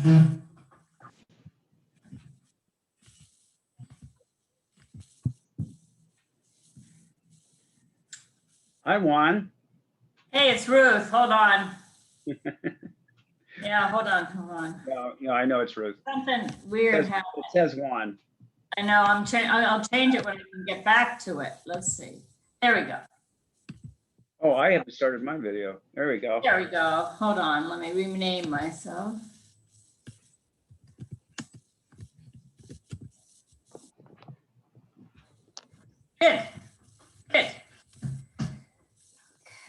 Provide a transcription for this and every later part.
Hi, Juan. Hey, it's Ruth. Hold on. Yeah, hold on. Yeah, I know it's Ruth. Something weird It happened. says Juan. I know. I'll change it when I can get back to it. Let's see. There we go. Oh, I haven't started my video. There we go. There we go. Hold on. Let me rename myself. Good. Good.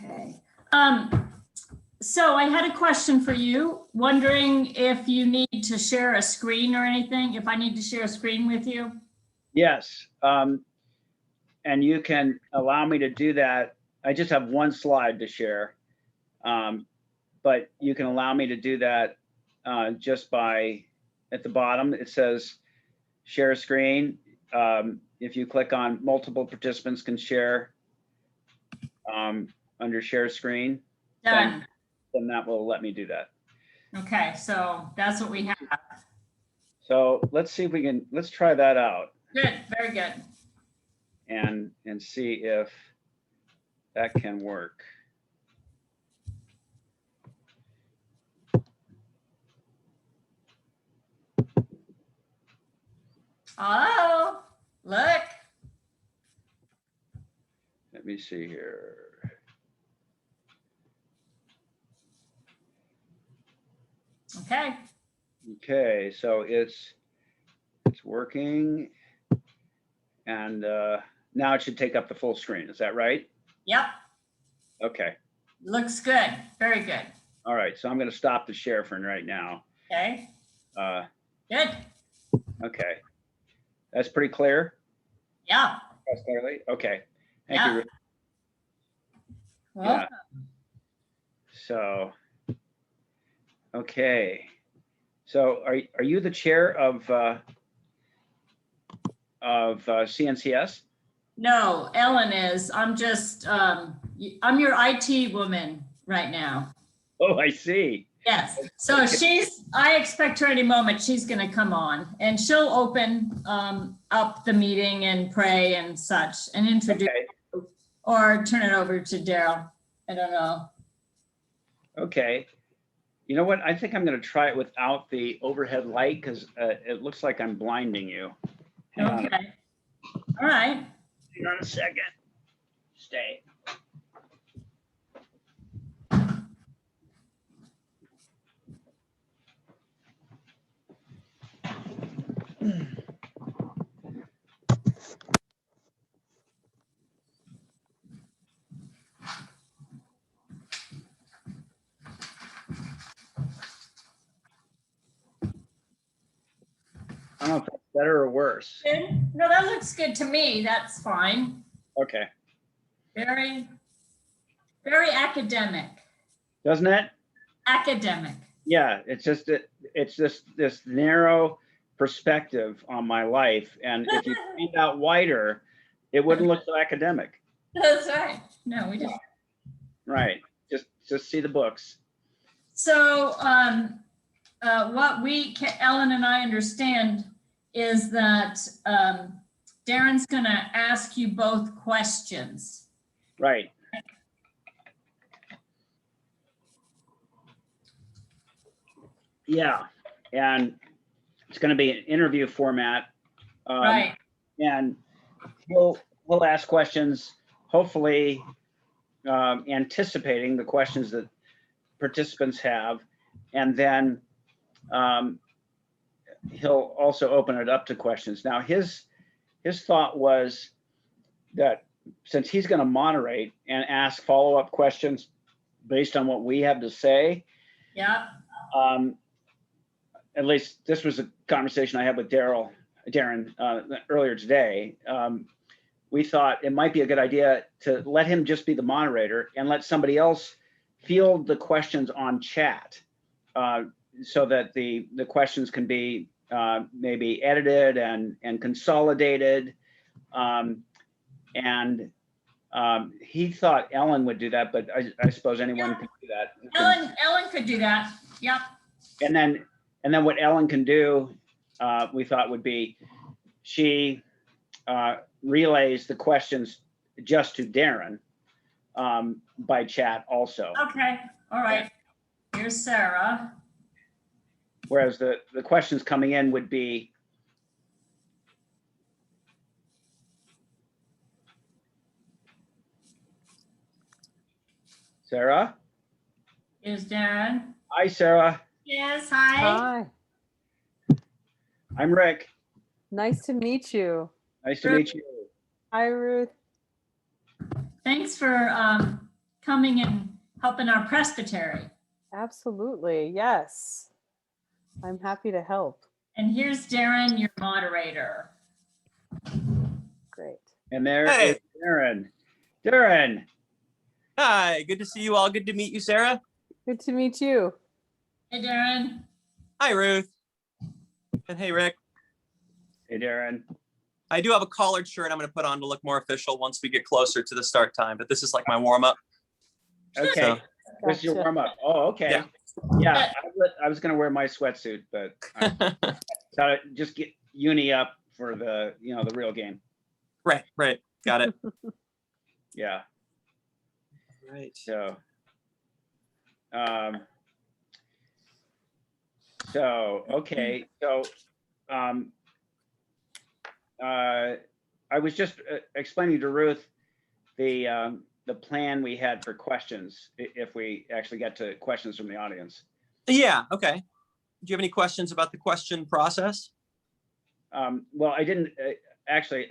Okay. So I had a question for you, wondering if you need to share a screen or anything, if I need to share a screen with you. Yes. And you can allow me to do that. I just have one slide to share. But you can allow me to do that just by, at the bottom, it says share screen. If you click on multiple participants can share under share screen, Done. then that will let me do that. Okay, so that's what we have. So let's see if we can, let's try that out. Good, very good. And see if that can work. Oh, look. Let me see here. Okay. Okay, so it's working, and now it should take up the full screen. Is that right? Yep. Okay. Looks good. Very good. All right, so I'm going to stop the share for right now. Okay. Good. Okay. That's pretty clear? Yeah. That's clearly? Okay. Thank Yeah. you, Ruth. Well, Yeah. So, okay. So are you the chair of CNCS? no, Ellen is. I'm just, I'm your IT woman right now. Oh, I see. Yes. So I expect her any moment. She's going to come on and she'll open up the meeting and pray and such and introduce or turn it over to Daryl. I don't know. Okay. You know what? I think I'm going to try it without the overhead light because it looks like I'm blinding you. Hang on. Okay. All right. Hang on a second. Stay. I don't know if that's better or worse. Good. No, that looks good to me. That's fine. Okay. Very, very academic. Doesn't it? Academic. Yeah, it's just this narrow perspective on my life, and if you find out wider, it wouldn't look so academic. That's right. No, we just. Right. Just see the books. So what Ellen and I understand is that Darren's going to ask you both questions. Right. Yeah, and it's going to be an interview format. Right. And we'll ask questions, hopefully anticipating the questions that participants have, and then he'll also open it up to questions. Now, his thought was that since he's going to moderate and ask follow-up questions based on what we have to say, Yeah. At least this was a conversation I had with Darren earlier today. We thought it might be a good idea to let him just be the moderator and let somebody else field the questions on chat, so that the questions can be maybe edited and consolidated. He thought Ellen would do that, but I suppose anyone could do that. Ellen could do that. Yep. And And then what Ellen can do, we thought would be, she relays the questions just to Darren by chat also. Okay, all right. Here's Sarah. Whereas the questions coming in would be Sarah. Here's Darren. Hi, Sarah. Yes, hi. Hi, I'm Rick. nice to meet you. Nice to meet you. Hi, Ruth. Thanks for coming and helping our presbytery. Absolutely, yes. I'm happy to help. And here's Darren, your moderator. Great. And there Hey. is Darren. Darren. Hi, good to see you all. Good to meet you, Sarah. Good to meet you. Hey, Darren. Hi, Ruth. And hey, Rick. Hey, Darren. I do have a collared shirt I'm going to put on to look more official once we get closer to the start time, but this is like my warm up. Okay. So, This is your Gotcha. warm up. Oh, okay. Yeah. Yeah, I was going to wear my sweatsuit, but I thought I'd just get uni up for the, the real game. right. Got it. Yeah. Right. So, okay. So, I was just explaining to Ruth the plan we had for questions, if we actually get to questions from the audience. Yeah. Okay. Do you have any questions about the question process? Well, I didn't actually,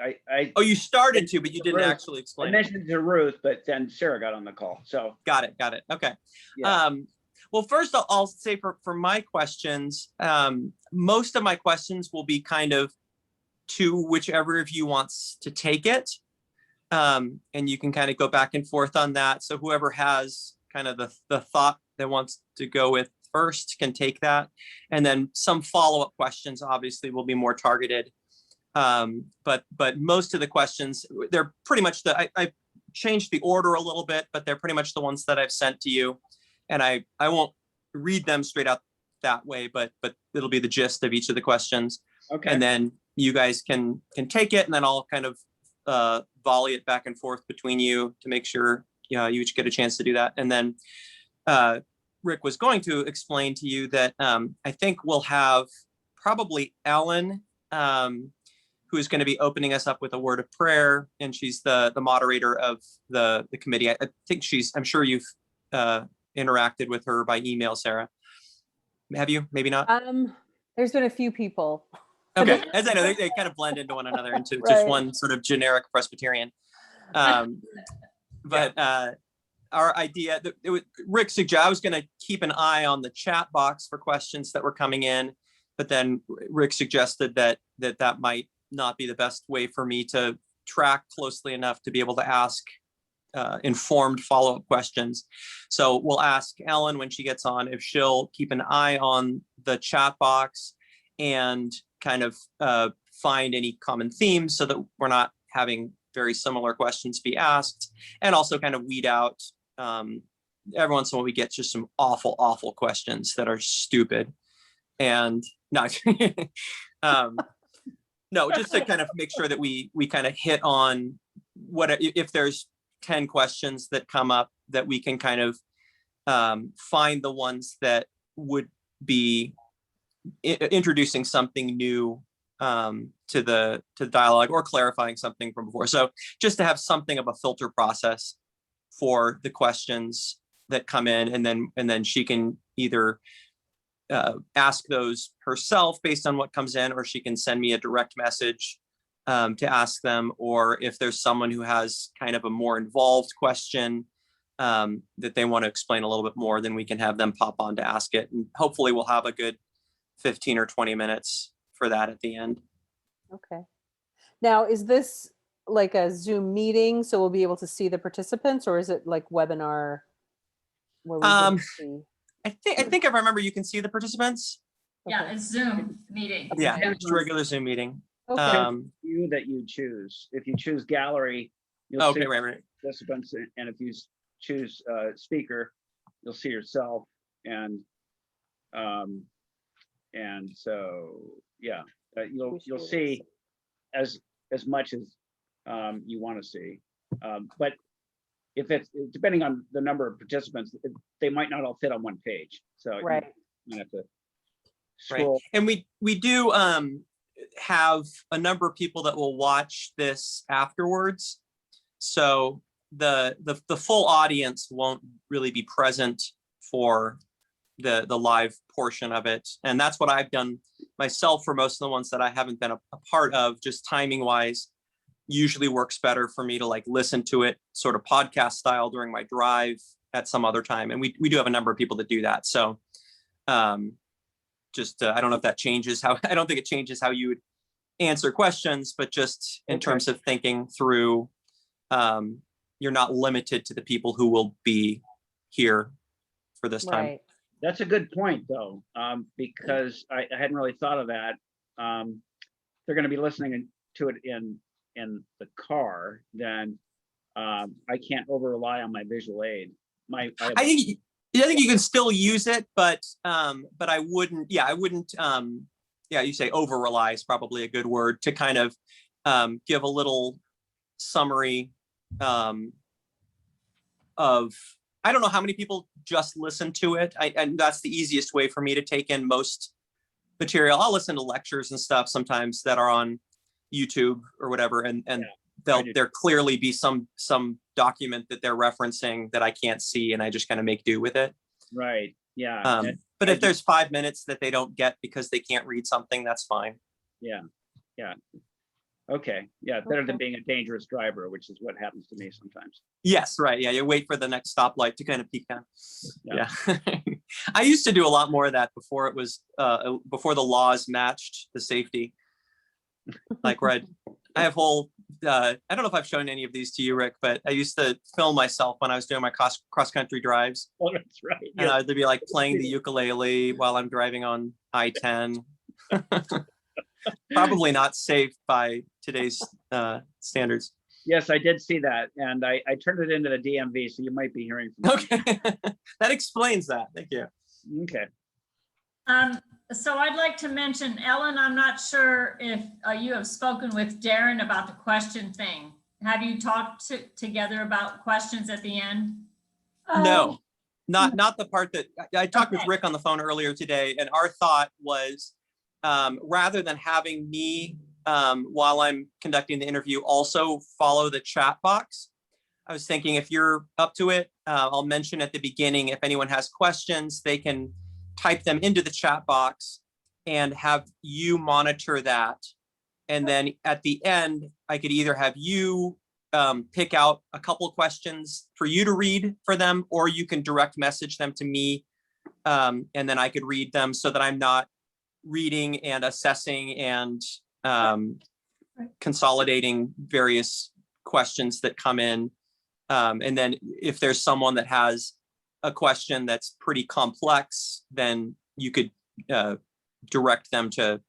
Oh, you started to, but you didn't Ruth, actually I explain it. mentioned it to Ruth, but then Sarah got on the call. So, Got it. Okay. yeah. Well, first I'll say for my questions, most of my questions will be kind of to whichever of you wants to take it. And you can kind of go back and forth on that. So whoever has kind of the thought that wants to go with first can take that. And then some follow-up questions obviously will be more targeted. But most of the questions, they're pretty much I changed the order a little bit, but they're pretty much the ones that I've sent to you. And I won't read them straight out that way, but it'll be the gist of each of the questions. Okay. And then you guys can take it, and then I'll kind of volley it back and forth between you to make sure you each get a chance to do that. And then Rick was going to explain to you that I think we'll have probably Ellen, who's going to be opening us up with a word of prayer, and she's the moderator of the committee. I think I'm sure you've interacted with her by email, Sarah. Have you? Maybe not. There's been a few people. Okay, as I know, they kind of blend into one another into just Right. one sort of generic Presbyterian. But our idea, Rick suggested, I was going to keep an eye on the chat box for questions that were coming in, but then Rick suggested that might not be the best way for me to track closely enough to be able to ask informed follow-up questions. So we'll ask Ellen when she gets on if she'll keep an eye on the chat box and kind of find any common themes so that we're not having very similar questions be asked, and also kind of weed out every once in a while we get just some awful questions that are stupid and not no, just to kind of make sure that we kind of hit on what if there's 10 questions that come up, that we can kind of find the ones that would be introducing something new to the dialogue or clarifying something from before. So just to have something of a filter process for the questions that come in, and then she can either ask those herself based on what comes in, or she can send me a direct message to ask them, or if there's someone who has kind of a more involved question that they want to explain a little bit more, then we can have them pop on to ask it. And hopefully we'll have a good 15 or 20 minutes for that at the end. Okay. Now, is this like a Zoom meeting, so we'll be able to see the participants, or is it like webinar? Where we can see? I think if I remember, you can see the participants. Yeah, Okay. it's Zoom meeting. Yeah, it's a regular Zoom meeting. Okay. You that you choose. If you choose gallery, you'll see Okay, right. participants, and if you choose speaker, you'll see yourself, and And so, yeah, We you'll should. see as much as you want to see. But if it's depending on the number of participants, they might not all fit on one page. So Right. you have to Right. scroll. And we do have a number of people that will watch this afterwards. So the full audience won't really be present for the live portion of it. And that's what I've done myself for most of the ones that I haven't been a part of, just timing wise. Usually works better for me to like listen to it sort of podcast style during my drive at some other time. And we do have a number of people that do that. So just I don't know if that changes how, I don't think it changes how you would answer questions, but just in terms of thinking through, you're not limited to the people who will be here for this time. Right. That's a good point, though, because I hadn't really thought of that. They're going to be listening to it in the car, then I can't over rely on my visual aid. I think you can still use it, but I wouldn't. Yeah, I wouldn't. Yeah, you say over rely is probably a good word to kind of give a little summary of. I don't know how many people just listen to it. And that's the easiest way for me to take in most material. I'll listen to lectures and stuff sometimes that are on YouTube or whatever, and there clearly be some document that they're referencing that I can't see, and I just kind of make do with it. Right. Yeah. But if there's 5 minutes that they don't get because they can't read something, that's fine. Yeah. Yeah. Okay. Yeah. Better than being a dangerous driver, which is what happens to me sometimes. Yes. Right. Yeah. You wait for the next stoplight to kind of peek down. Yeah. I used to do a lot more of that before it was before the laws matched the safety. Like, right. I have whole, I don't know if I've shown any of these to you, Rick, but I used to film myself when I was doing my cross-country drives. Oh, that's right. And I'd be like playing the ukulele while I'm driving on I-10. Probably not safe by today's standards. Yes, I did see that. And I turned it into the DMV, so you might be hearing from me. Okay. That explains that. Thank you. Okay. So I'd like to mention, Ellen, I'm not sure if you have spoken with Darren about the question thing. Have you talked together about questions at the end? No, not the part that I talked with Rick on the phone earlier today, and our thought was rather than having me while I'm conducting the interview also follow the chat box. I was thinking if you're up to it, I'll mention at the beginning, if anyone has questions, they can type them into the chat box and have you monitor that. And then at the end, I could either have you pick out a couple of questions for you to read for them, or you can direct message them to me. And then I could read them so that I'm not reading and assessing and consolidating various questions that come in. And then if there's someone that has a question that's pretty complex, then you could direct them to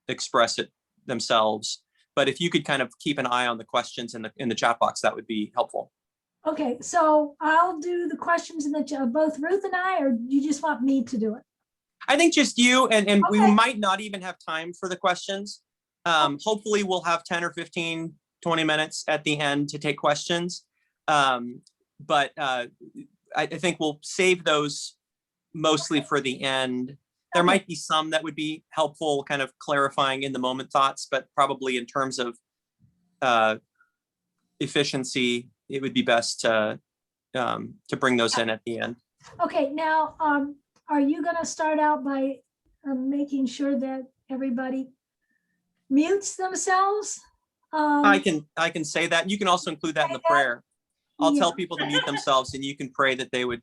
express it themselves. But if you could kind of keep an eye on the questions in the chat box, that would be helpful. Okay, so I'll do the questions in the chat, both Ruth and I, or you just want me to do it? I think just you, and Okay. we might not even have time for the questions. Hopefully we'll have 10 or 15, 20 minutes at the end to take questions. But I think we'll save those mostly for the end. There might be some that would be helpful, kind of clarifying in the moment thoughts, but probably in terms of efficiency, it would be best to bring those in at the end. Okay, now, are you gonna start out by making sure that everybody mutes themselves? I can say that. You can also include that in the prayer. I'll tell people to mute themselves, and you can pray that they would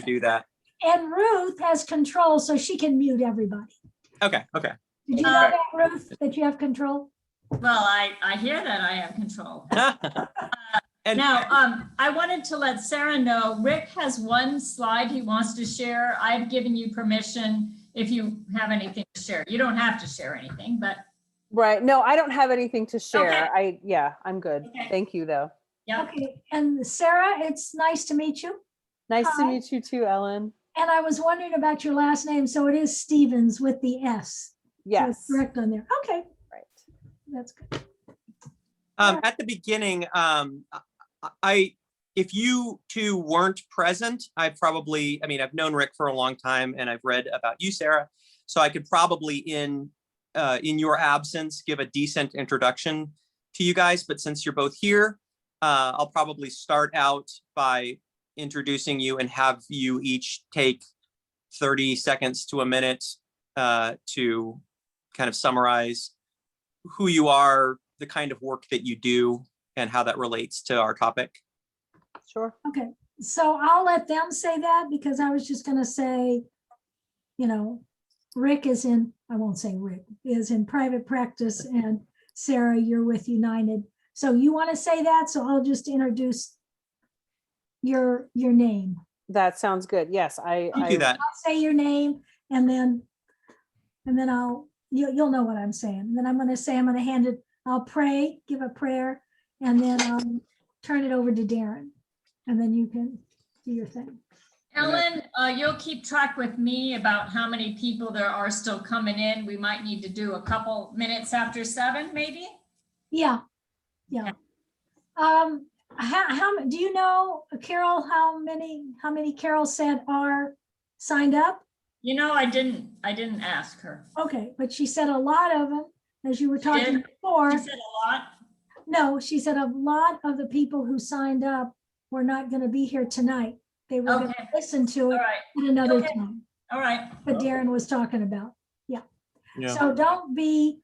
do that. And Ruth has control, so she can mute everybody. Okay. Did you know that, Ruth, that you have control? Well, I hear that I have control. And Now, I wanted to let Sarah know, Rick has one slide he wants to share. I've given you permission if you have anything to share. You don't have to share anything, but. Right. No, I don't have anything to share. Okay. I'm good. Okay. Thank you though. Yeah. Okay, and Sarah, it's nice to meet you. Nice to Hi. meet you too, Ellen. And I was wondering about your last name. So it is Stevens with the S. So it's Yes. correct on there. Okay, Right. that's good. At the beginning, if you two weren't present, I've known Rick for a long time and I've read about you, Sarah. So I could probably in your absence, give a decent introduction to you guys. But since you're both here, I'll probably start out by introducing you and have you each take 30 seconds to a minute to kind of summarize who you are, the kind of work that you do, and how that relates to our topic. Sure. Okay, so I'll let them say that because I was just gonna say, Rick is in, I won't say Rick, is in private practice and Sarah, you're with United. So you want to say that? So I'll just introduce your name. That sounds good. Yes, You do that. I'll say your name and then you'll know what I'm saying. And then I'm going to hand it, I'll pray, give a prayer, and then I'll turn it over to Darren. And then you can do your thing. Ellen, you'll keep track with me about how many people there are still coming in. We might need to do a couple minutes after 7, maybe. Yeah. How do you know, Carol, how many Carol said are signed up? I didn't ask her. Okay, but she said a lot of them, as you were talking did? before. She said a lot. No, she said a lot of the people who signed up were not going to be here tonight. They were going to Okay. listen to All it right. at another Okay. time. All right. What Darren was talking about. Yeah. So don't be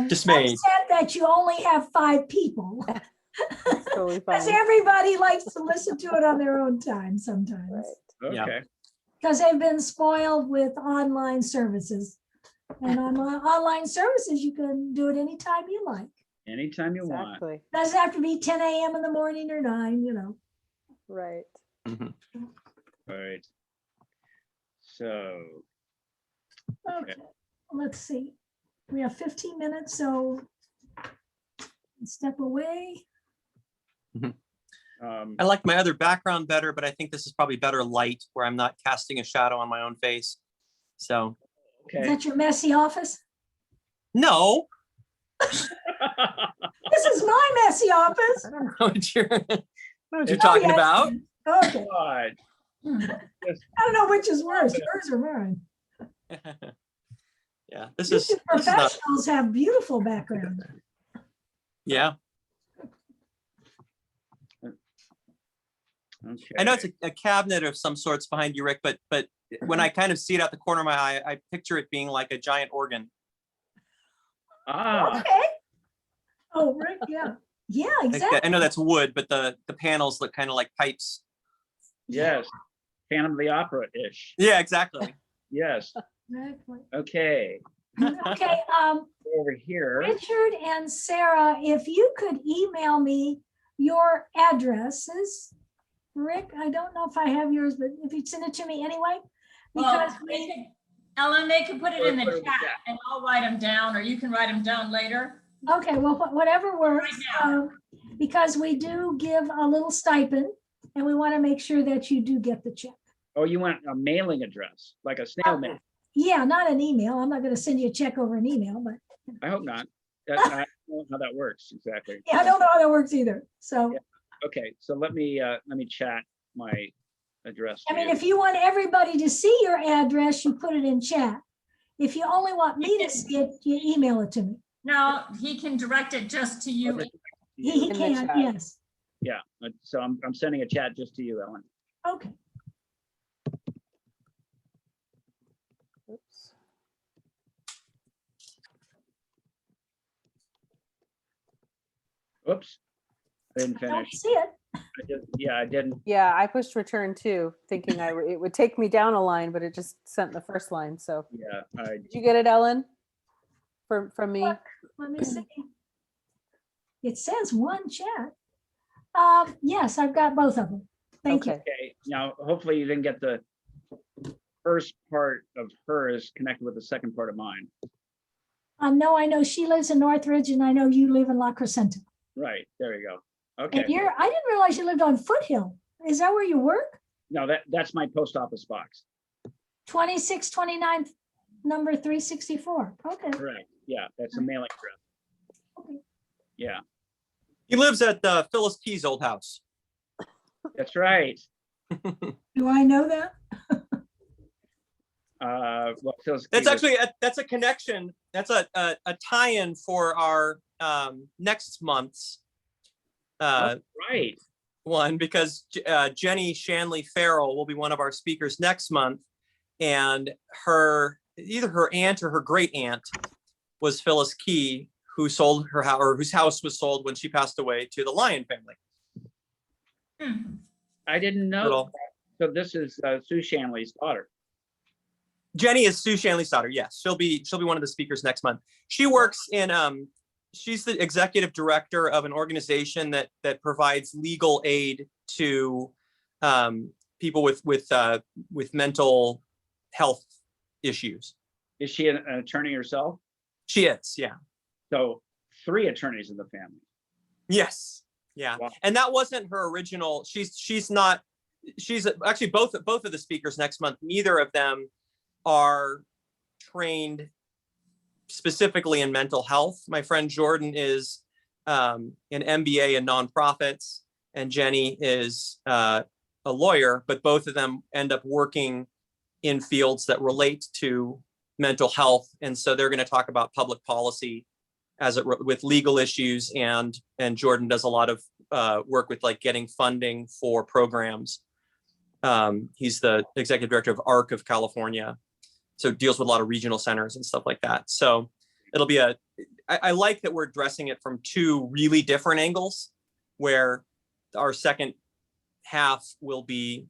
Dismayed. upset that you only have 5 people. That's totally Because fine. everybody likes to listen to it on their own time sometimes. Right. Yeah. Okay. Because they've been spoiled with online services. And on online services, you can do it anytime you like. Anytime you want. Exactly. Doesn't have to be 10 a.m. in the morning or 9. Right. Mhm. All right. So, Okay, let's see. We have 15 minutes, so step away. I like my other background better, but I think this is probably better light where I'm not casting a shadow on my own face. So, Is okay. that your messy office? no. This is my messy office. I don't know what you're, Oh, talking yes. about. Okay, God. I don't know which is worse, yours or mine. Yeah, this These is not, professionals have beautiful backgrounds. yeah. Okay. I know it's a cabinet of some sorts behind you, Rick, but when I kind of see it out the corner of my eye, I picture it being like a giant organ. Ah, Okay. Oh, Rick, yeah. Yeah, Like exactly. that- I know that's wood, but the panels look kind of like pipes. yes. Phantom of the Opera-ish. Yeah, exactly. Yes. Exactly. Okay. Okay, Over here. Richard and Sarah, if you could email me your addresses. Rick, I don't know if I have yours, but if you'd send it to me anyway. Because Ellen, they can put it in the Put it in the chat chat. and I'll write them down, or you can write them down later. okay, well, whatever works. Right now. Because we do give a little stipend and we want to make sure that you do get the check. Oh, you want a mailing address, like a snail mail? Yeah, not an email. I'm not going to send you a check over an email, but I hope not. I don't know how that works exactly. yeah, I don't know how that works either. So, Yeah. Okay, so let me chat my address. I to mean, you. if you want everybody to see your address, you put it in chat. If you only want me to see it, you email it to me. No, he can direct it just to you. He In the can, chat. yes. Yeah, so I'm sending a chat just to you, Ellen. Okay. Oops. Oops. I didn't I don't finish. see it. I didn't. Yeah, I pushed return too, thinking it would take me down a line, but it just sent the first line. So Yeah, did you get it, Ellen? From me? Let me see. It says one chat. Yes, I've got both of them. Thank you. Okay. okay. Now, hopefully you didn't get the first part of hers connected with the second part of mine. No, I know she lives in Northridge and I know you live in La Crescenta. Right, there you go. And Okay. I didn't realize you lived on Foothill. Is that where you work? No, that's my post office box. 2629, number 364. Okay. Correct. Yeah, that's a mailing address. Okay. Yeah, He lives at Phyllis Key's old house. that's right. Do I know that? Well, Phil's That's key was- actually that's a connection. That's a tie-in for our next month's right. one, because Jenny Shanley Farrell will be one of our speakers next month, and either her aunt or her great aunt was Phyllis Key, who sold her house, or whose house was sold when she passed away, to the Lyon family. Hmm. I didn't know. Little- that. So this is Sue Shanley's daughter. Jenny is Sue Shanley's daughter. Yes, she'll be one of the speakers next month. She works in she's the executive director of an organization that provides legal aid to people with mental health issues. Is she an attorney herself? She is, yeah. So 3 attorneys in the family. Yes, yeah. Wow. And that wasn't her original. She's actually both of the speakers next month. Neither of them are trained specifically in mental health. My friend Jordan is an MBA in nonprofits, and Jenny is a lawyer, but both of them end up working in fields that relate to mental health. And so they're going to talk about public policy with legal issues, and Jordan does a lot of work with like getting funding for programs. He's the executive director of ARC of California, so deals with a lot of regional centers and stuff like that. So it'll be I like that we're addressing it from 2 really different angles, where our second half will be,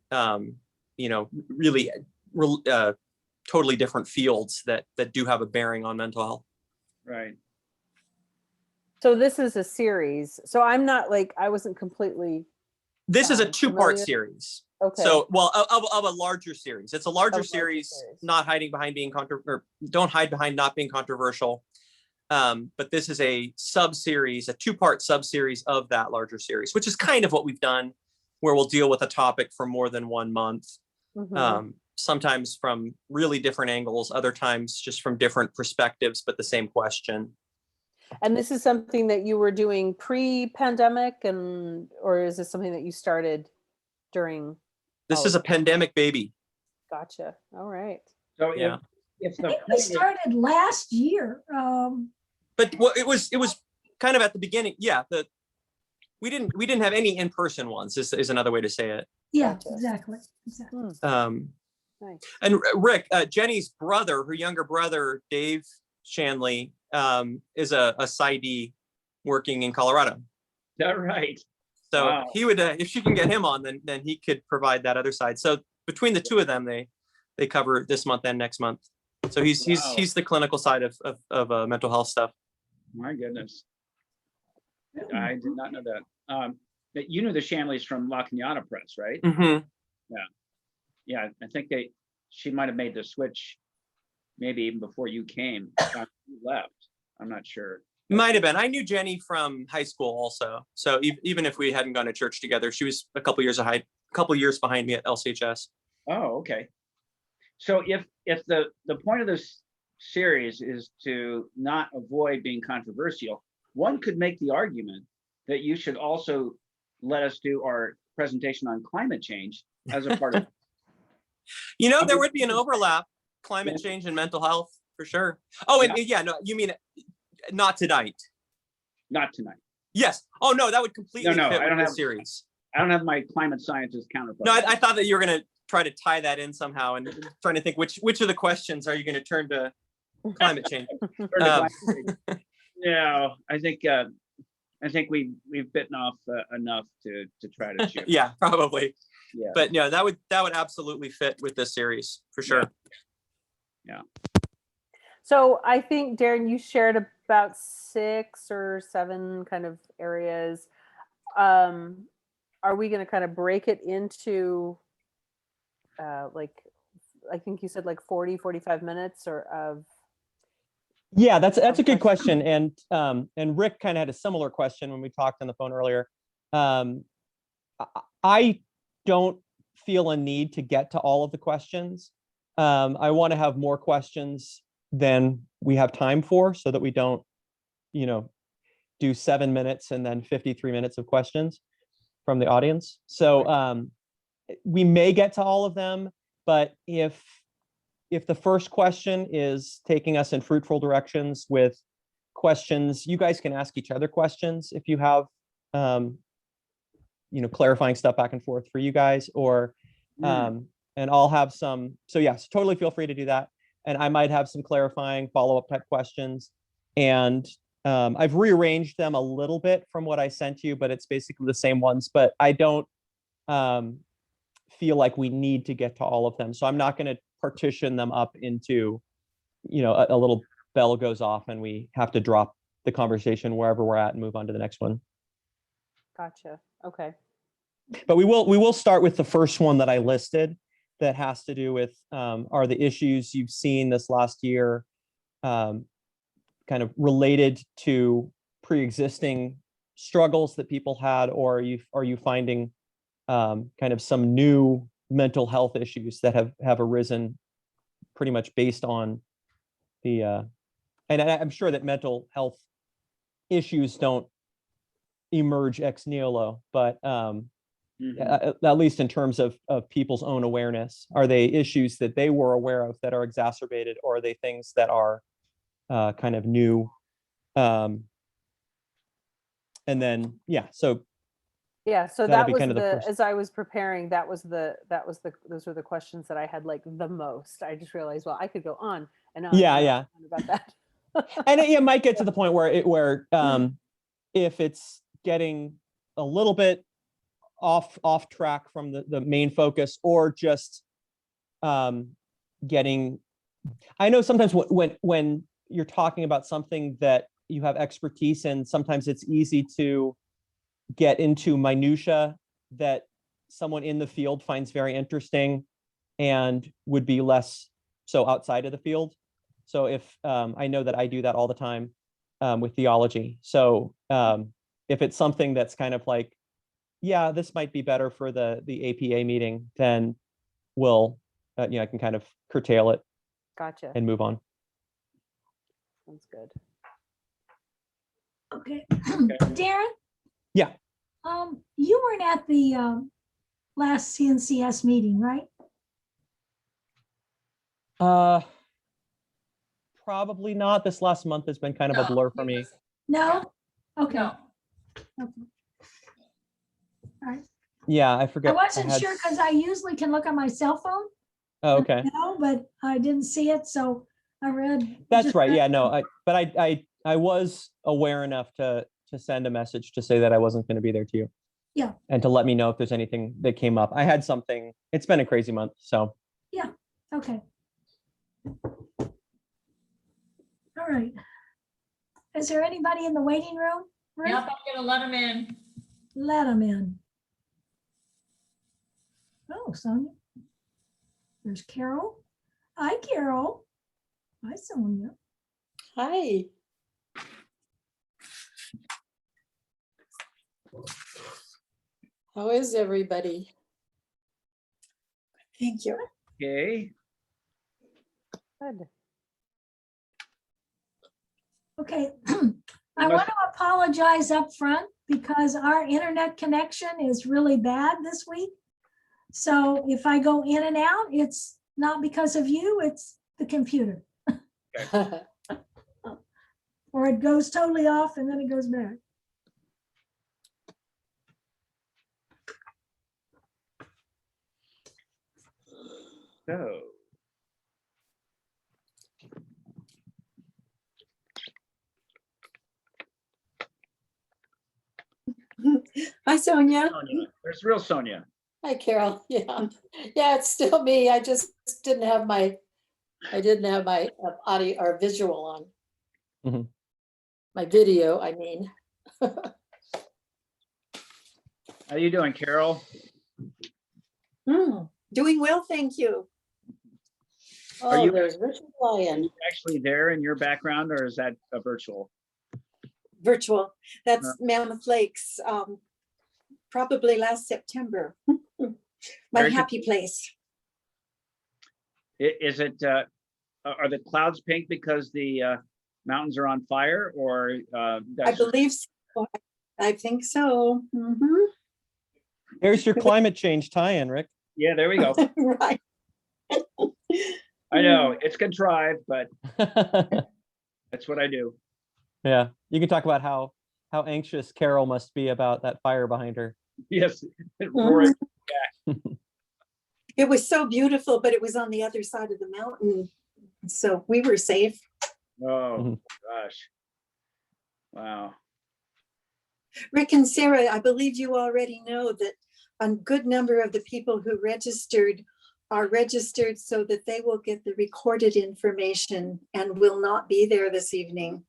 really totally different fields that do have a bearing on mental health. Right. So this is a series. So I'm not like, I wasn't completely, This is a 2-part familiar. series. okay. So, well, of a larger series. It's a larger Of a larger series, series. not hiding behind being don't hide behind not being controversial. But this is a sub-series, a 2-part sub-series of that larger series, which is kind of what we've done, where we'll deal with a topic for more than 1 month. Mhm. Sometimes from really different angles, other times just from different perspectives, but the same question. And this is something that you were doing pre-pandemic, or is this something that you started during? This all is of a pandemic baby. Gotcha. All right. So Yeah. if I the think we point is- started last year. But it was kind of at the beginning. Yeah, we didn't have any in-person ones. This is another way to say it. Yeah, Gotcha. exactly. Nice. And Rick, Jenny's brother, her younger brother, Dave Shanley, is a PsyD working in Colorado. Is that right? So Wow. he would, if she can get him on, then he could provide that other side. So between the 2 of them, they cover this month and next month. So he's Wow. he's the clinical side of mental health stuff. My goodness. I did not know that. That you knew the Shanleys from La Cañada Press, right? Mm-hmm. Yeah, I think she might have made the switch maybe even before you came. You left. I'm not sure. Might have been. I knew Jenny from high school also. So even if we hadn't gone to church together, she was a couple years behind me at LCHS. Oh, okay. So if the point of this series is to not avoid being controversial, one could make the argument that you should also let us do our presentation on climate change as a part of There would be an overlap, climate change and mental health for sure. Oh, and yeah, no, you mean not tonight? not tonight. Yes. Oh no, that would completely No, fit I don't with the have- series. I don't have my climate scientist counterpart. No, I thought that you were going to try to tie that in somehow, and trying to think which of the questions are you going to turn to climate change? Turn to climate change. No, I think we've bitten off enough to try to chew. Yeah, probably. Yeah. But no, that would absolutely fit with this series for sure. So I think, Darren, you shared about 6 or 7 kind of areas. Are we going to kind of break it into like, I think you said like 40, 45 minutes or of? Yeah, that's a good question. And Rick kind of had a similar question when we talked on the phone earlier. I don't feel a need to get to all of the questions. I want to have more questions than we have time for so that we don't, do 7 minutes and then 53 minutes of questions from the audience. So we may get to all of them, but if the first question is taking us in fruitful directions with questions, you guys can ask each other questions if you have, clarifying stuff back and forth for you guys, or, and I'll have some. So yes, totally feel free to do that. And I might have some clarifying follow-up type questions. And I've rearranged them a little bit from what I sent you, but it's basically the same ones, but I don't feel like we need to get to all of them. So I'm not going to partition them up into, a little bell goes off and we have to drop the conversation wherever we're at and move on to the next one. Gotcha. Okay. But we will start with the first one that I listed that has to do with are the issues you've seen this last year kind of related to pre-existing struggles that people had, or are you finding kind of some new mental health issues that have arisen pretty much based on the and I'm sure that mental health issues don't emerge ex nihilo, but at least in terms of people's own awareness, are they issues that they were aware of that are exacerbated, or are they things that are kind of new? And then so that was kind of the first. as I was preparing, those were the questions that I had like the most. I just realized, well, I could go on and on about that. And it might get to the point where if it's getting a little bit off track from the main focus, or just getting, I know sometimes when you're talking about something that you have expertise in, sometimes it's easy to get into minutia that someone in the field finds very interesting and would be less so outside of the field. So if I know that I do that all the time with theology. So if it's something that's kind of like, this might be better for the APA meeting, then we'll, I can kind of curtail it. Gotcha. And move on. Sounds good. Okay. Darren? Yeah. You weren't at the last CNCS meeting, right? Probably not. This last month has been kind of a blur for me. No? Okay. No. Okay. All right. Yeah, I forget. I wasn't sure because I usually can look on my cell phone. Oh, okay. No, but I didn't see it, so I read. That's right. Yeah, no, but I was aware enough to send a message to say that I wasn't going to be there to you. Yeah. And to let me know if there's anything that came up. I had something. It's been a crazy month, so. Yeah. Okay. All right. Is there anybody in the waiting room? Ruth? Yep, I'm gonna let them in. Let them in. Oh, Sonia. There's Carol. Hi, Carol. Hi, Sonia. Hi. How is everybody? Thank you. Okay. Good. Okay. I want to apologize up front because our internet connection is really bad this week. So if I go in and out, it's not because of you, it's the computer. Or it goes totally off and then it goes back. So. Hi, Sonia. Sonia. There's real Sonia. Hi, Carol. Yeah, it's still me. I just didn't have my audio or visual on. Mhm. My video, I mean. How you doing, Carol? Doing well, thank you. Are Oh, you- there's Richard Are Lyon, you actually there in your background, or is that a virtual? virtual. That's Mammoth Lakes, probably last September. my Very good. happy place. Is it, are the clouds pink because the mountains are on fire, or I that's just- believe so. I think so. Mhm. There's your climate change tie-in, Rick. yeah, there we go. Right. I know it's contrived, but that's what I do. Yeah, you can talk about how anxious Carol must be about that fire behind her. Yes. Rory. It was so beautiful, but it was on the other side of the mountain. So we were safe. Oh, Mhm. gosh. Wow. Rick and Sarah, I believe you already know that a good number of the people who registered are registered so that they will get the recorded information and will not be there this evening.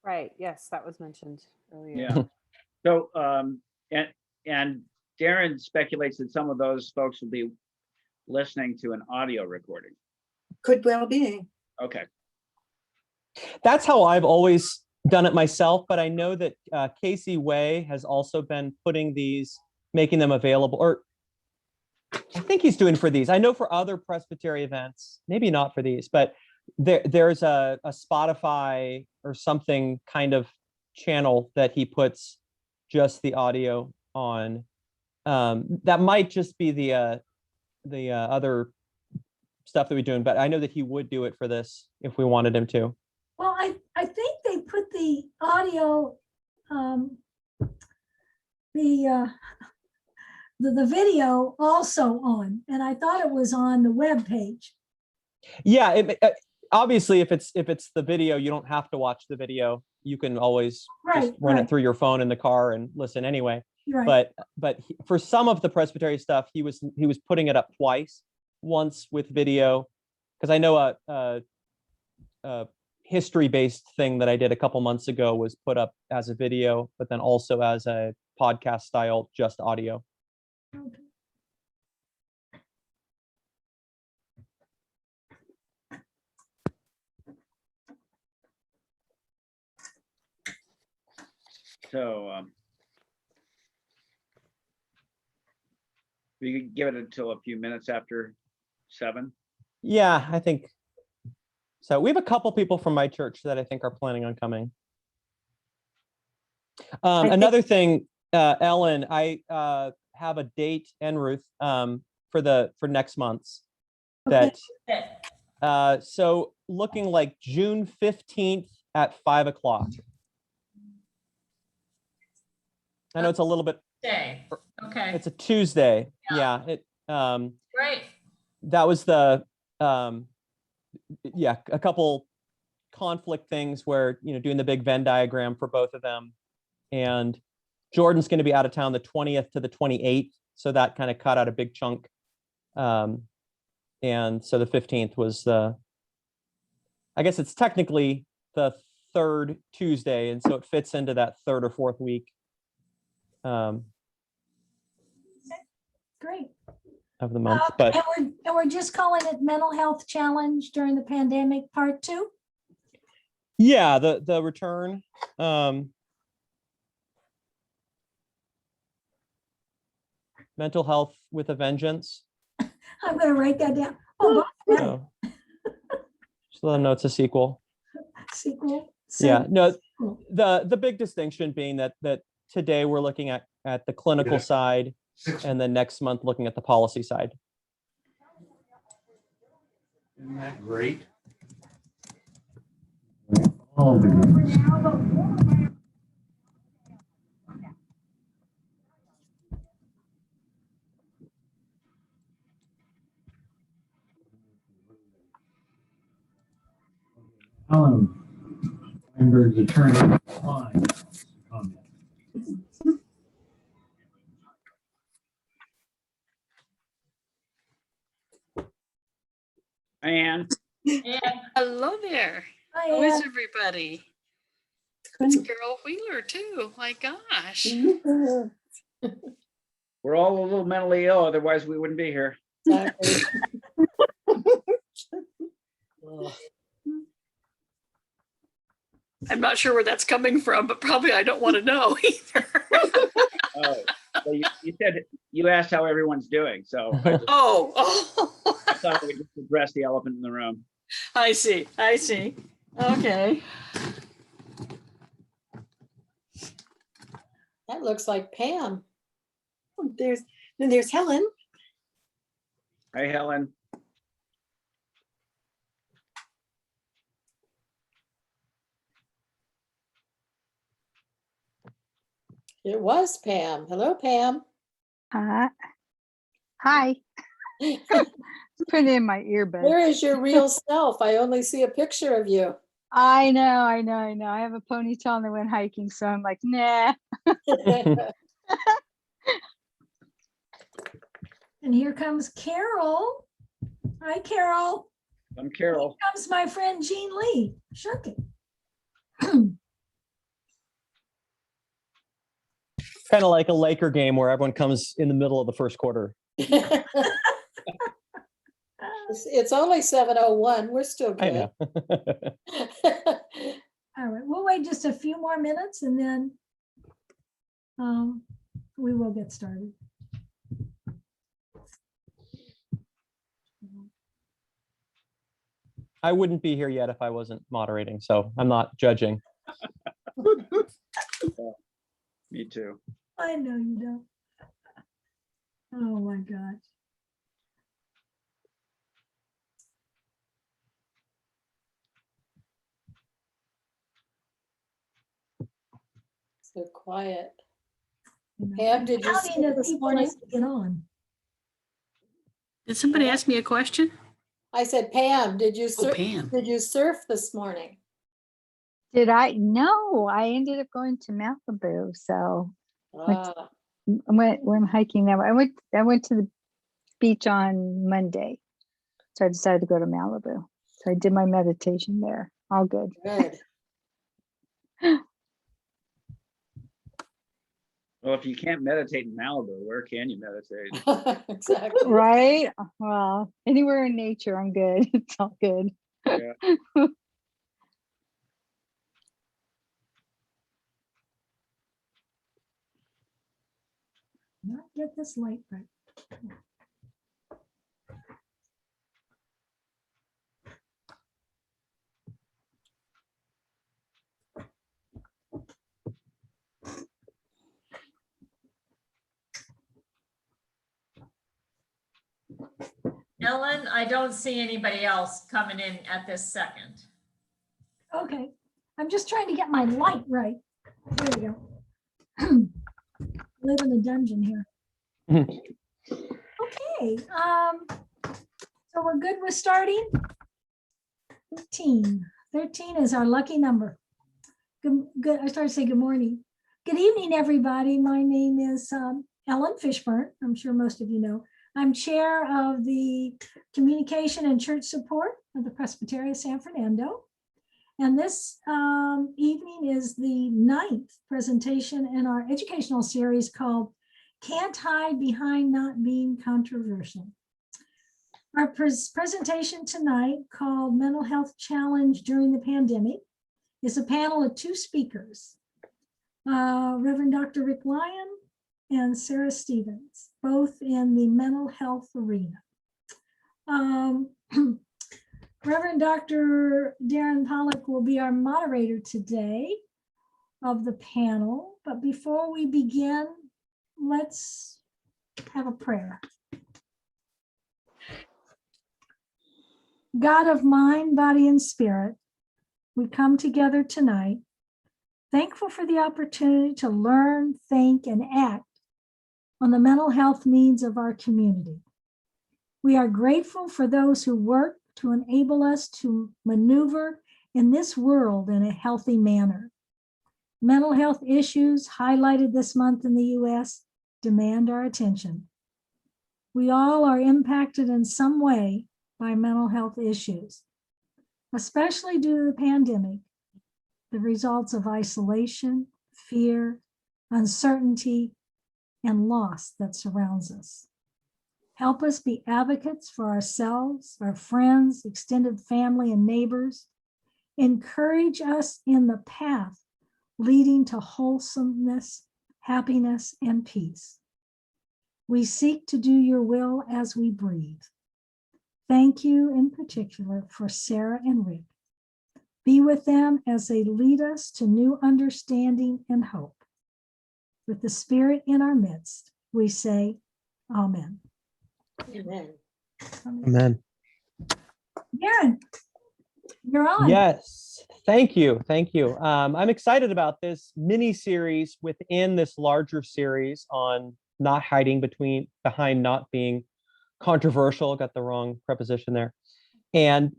Right, yes, that was mentioned earlier. Yeah. So, and Darren speculates that some of those folks will be listening to an audio recording. Could well be. Okay. That's how I've always done it myself, but I know that Casey Way has also been putting these, making them available, or I think he's doing for these. I know for other Presbytery events, maybe not for these, but there's a Spotify or something kind of channel that he puts just the audio on. That might just be the other stuff that we're doing, but I know that he would do it for this if we wanted him to. Well, I think they put the audio, the video also on, and I thought it was on the web page. Yeah, obviously, if it's the video, you don't have to watch the video. You can always just run it through your phone in the car and listen anyway. Right. But for some of the Presbytery stuff, he was putting it up twice, once with video, because I know a history-based thing that I did a couple months ago was put up as a video, but then also as a podcast style, just audio. Okay. So, we could give it until a few minutes after 7. Yeah, I think so. We have a couple people from my church that I think are planning on coming. Another thing, Ellen, I have a date, and Ruth, for next month's. Okay. So looking like June 15th at 5 o'clock. I know it's a little bit, Day. Okay, it's a Tuesday. Yeah. Yeah, great. that was a couple conflict things where, doing the big Venn diagram for both of them. And Jordan's going to be out of town the 20th to the 28th. So that kind of cut out a big chunk. And so the 15th was I guess it's technically the third Tuesday. And so it fits into that third or fourth week Great. of the month. But And we're just calling it Mental Health Challenge during the pandemic, part 2? yeah, the return. Mental health with a vengeance. I'm gonna write that down. Oh, So, just let them know it's a sequel. sequel. Yeah, no, Sequel. the big distinction being that today we're looking at the clinical side, and then next month looking at the policy side. Isn't that great? All the Alan Weinberg's attorney. Fine. Comment. And And Hello there. Hi, How is Ann. everybody? It's Carol Wheeler too. My gosh. we're all a little mentally ill, otherwise we wouldn't be here. Exactly. I'm not sure where that's coming from, but probably I don't want to know either. Oh, Well, you said, you asked how everyone's doing, so I Oh, thought I would just address the elephant in the room. I see. Okay. That looks like Pam. There's Helen. Hi, Helen. It was Pam. Hello, Pam. Hi, put in my earbuds. Where is your real self? I only see a picture of you. I know. I have a ponytail and I went hiking, so I'm like, nah. And here comes Carol. Hi, Carol. I'm Carol. Here comes my friend Jean Lee. Shook it. Kind of like a Laker game where everyone comes in the middle of the first quarter. It's only 7:01. We're still I good. know. All right, we'll wait just a few more minutes and then we will get started. I wouldn't be here yet if I wasn't moderating, so I'm not judging. Me too. I know you don't. Oh my gosh. So quiet. You know, Pam, did you counting see the this people morning? as we get on. Did somebody ask me a question? I said, Pam, did you Oh, Pam. did you surf this morning? Did I? No, I ended up going to Malibu. So Ah, when hiking that way, I went to the beach on Monday. So I decided to go to Malibu. So I did my meditation there. All good. good. Well, if you can't meditate in Malibu, where can you meditate? Exactly. Right? Well, anywhere in nature, I'm good. It's all good. Yeah. Not get this light right. Ellen, I don't see anybody else coming in at this second. Okay, I'm just trying to get my light right. There we go. Live in a dungeon here. Okay, so we're good with starting. 13. 13 is our lucky number. Good. I started to say good morning. Good evening, everybody. My name is Ellen Fishburne. I'm sure most of you know. I'm chair of the communication and church support of the Presbytery of San Fernando. And this evening is the 9th presentation in our educational series called Can't Hide Behind Not Being Controversial. Our presentation tonight, called Mental Health Challenge During the Pandemic, is a panel of 2 speakers, Reverend Dr. Rick Lyon and Sarah Stevens, both in the mental health arena. Reverend Dr. Darren Pollock will be our moderator today of the panel. But before we begin, let's have a prayer. God of mind, body, and spirit, we come together tonight, thankful for the opportunity to learn, think, and act on the mental health needs of our community. We are grateful for those who work to enable us to maneuver in this world in a healthy manner. Mental health issues highlighted this month in the US demand our attention. We all are impacted in some way by mental health issues, especially due to the pandemic, the results of isolation, fear, uncertainty, and loss that surrounds us. Help us be advocates for ourselves, our friends, extended family, and neighbors. Encourage us in the path leading to wholesomeness, happiness, and peace. We seek to do your will as we breathe. Thank you in particular for Sarah and Rick. Be with them as they lead us to new understanding and hope. With the Spirit in our midst, we say, Amen. Amen. Amen. Darren, you're on. Yes, thank you, thank you. I'm excited about this mini series within this larger series on not hiding behind not being controversial. Got the wrong preposition there. And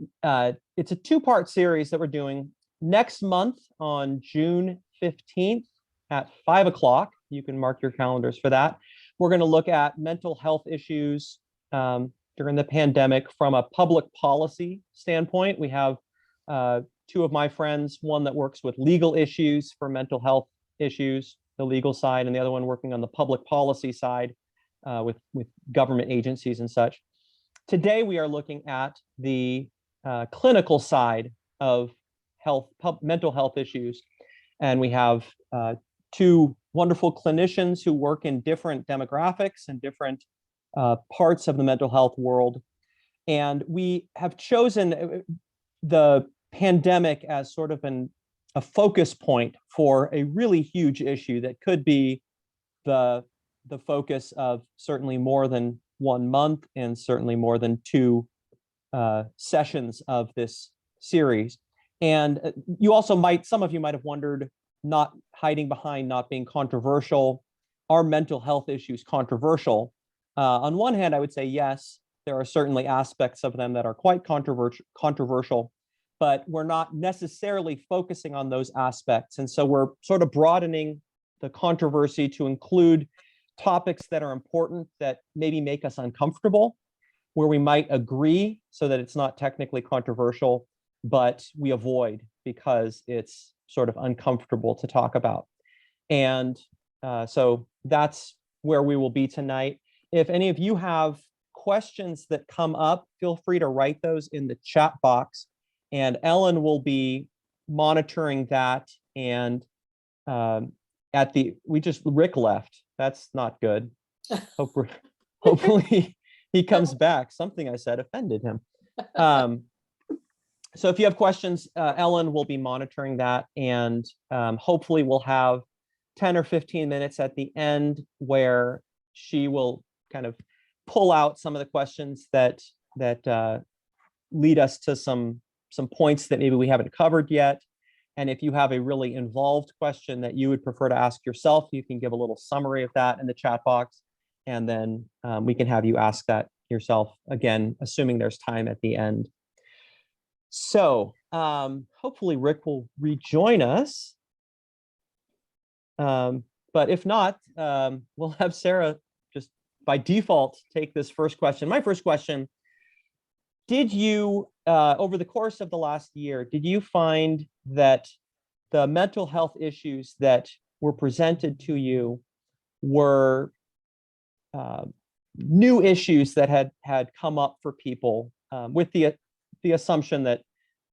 it's a two-part series that we're doing next month on June 15th at 5 o'clock. You can mark your calendars for that. We're going to look at mental health issues during the pandemic from a public policy standpoint. We have two of my friends, one that works with legal issues for mental health issues, the legal side, and the other one working on the public policy side with government agencies and such. Today, we are looking at the clinical side of mental health issues. And we have two wonderful clinicians who work in different demographics and different parts of the mental health world. And we have chosen the pandemic as sort of a focus point for a really huge issue that could be the focus of certainly more than 1 month and certainly more than 2 sessions of this series. And you also some of you might have wondered, not hiding behind not being controversial. Are mental health issues controversial? On one hand, I would say yes, there are certainly aspects of them that are quite controversial, but we're not necessarily focusing on those aspects. And so we're sort of broadening the controversy to include topics that are important that maybe make us uncomfortable, where we might agree so that it's not technically controversial, but we avoid because it's sort of uncomfortable to talk about. And so that's where we will be tonight. If any of you have questions that come up, feel free to write those in the chat box, and Ellen will be monitoring that. And Rick left. That's not good. Hopefully he comes back. Something I said offended him. So if you have questions, Ellen will be monitoring that, and hopefully we'll have 10 or 15 minutes at the end where she will kind of pull out some of the questions that lead us to some points that maybe we haven't covered yet. And if you have a really involved question that you would prefer to ask yourself, you can give a little summary of that in the chat box, and then we can have you ask that yourself again, assuming there's time at the end. So hopefully Rick will rejoin us. But if not, we'll have Sarah just by default take this first question. My first question: did you, over the course of the last year, did you find that the mental health issues that were presented to you were new issues that had come up for people with the assumption that,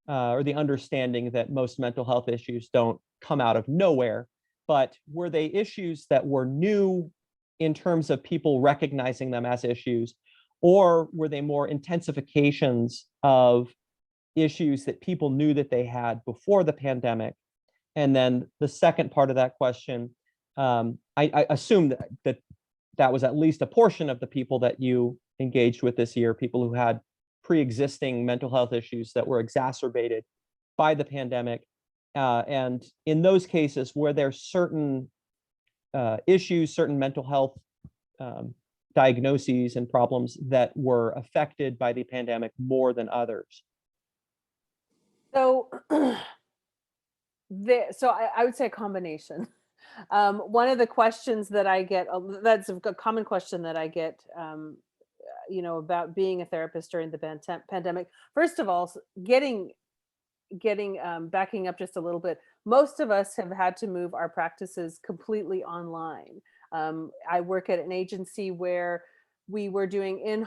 or the understanding that most mental health issues don't come out of nowhere, but were they issues that were new in terms of people recognizing them as issues, or were they more intensifications of issues that people knew that they had before the pandemic? And then the second part of that question, I assume that was at least a portion of the people that you engaged with this year, people who had pre-existing mental health issues that were exacerbated by the pandemic. And in those cases, were there certain issues, certain mental health diagnoses and problems that were affected by the pandemic more than others? So, I would say a combination. One of the questions that I get, that's a common question that I get, about being a therapist during the pandemic. First of all, getting backing up just a little bit, most of us have had to move our practices completely online. I work at an agency where we were doing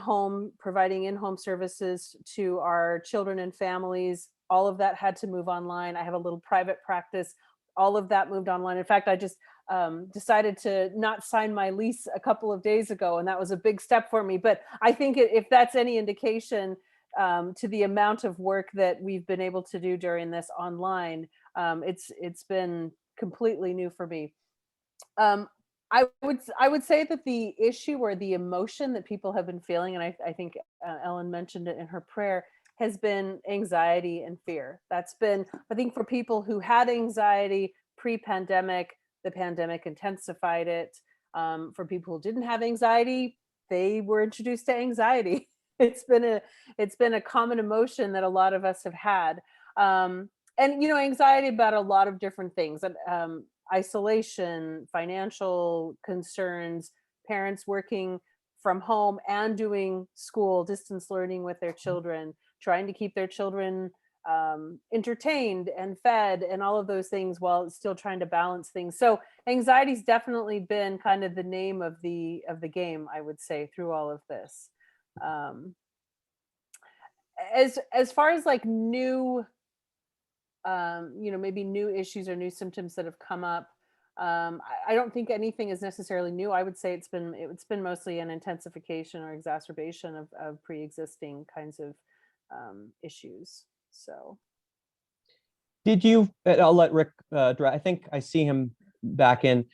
providing in-home services to our children and families. All of that had to move online. I have a little private practice. All of that moved online. In fact, I just decided to not sign my lease a couple of days ago, and that was a big step for me. But I think if that's any indication to the amount of work that we've been able to do during this online, it's been completely new for me. I would say that the issue or the emotion that people have been feeling, and I think Ellen mentioned it in her prayer, has been anxiety and fear. That's been, I think, for people who had anxiety pre-pandemic, the pandemic intensified it. For people who didn't have anxiety, they were introduced to anxiety. It's been a common emotion that a lot of us have had. And anxiety about a lot of different things. Isolation, financial concerns, parents working from home and doing school distance learning with their children, trying to keep their children entertained and fed and all of those things while still trying to balance things. So anxiety's definitely been kind of the name of the game, I would say, through all of this. As far as like new maybe new issues or new symptoms that have come up, I don't think anything is necessarily new. I would say it's been mostly an intensification or exacerbation of pre-existing kinds of issues. So Did you, I'll let Rick, I think I see him back in.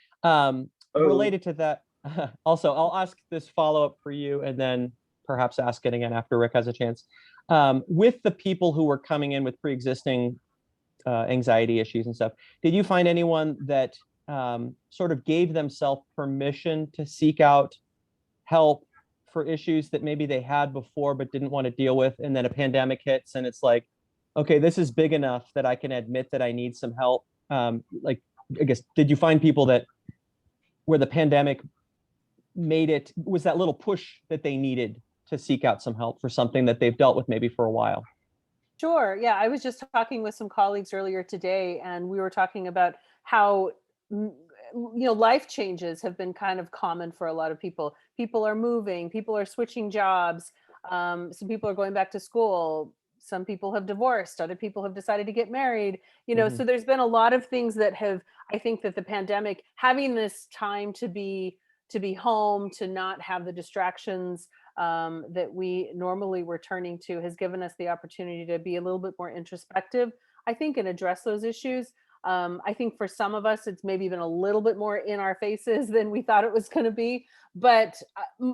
Related to that, also, I'll ask this follow-up for you and then perhaps ask it again after Rick has a chance. With the people who were coming in with pre-existing anxiety issues and stuff, did you find anyone that sort of gave themselves permission to seek out help for issues that maybe they had before but didn't want to deal with, and then a pandemic hits and it's like, okay, this is big enough that I can admit that I need some help? Like, I guess, did you find people that where the pandemic was that little push that they needed to seek out some help for something that they've dealt with maybe for a while? Sure. Yeah, I was just talking with some colleagues earlier today, and we were talking about how life changes have been kind of common for a lot of people. People are moving, people are switching jobs, some people are going back to school, some people have divorced, other people have decided to get married, so there's been a lot of things that have, I think that the pandemic, having this time to be home, to not have the distractions that we normally were turning to, has given us the opportunity to be a little bit more introspective, I think, and address those issues. I think for some of us, it's maybe been a little bit more in our faces than we thought it was going to be. But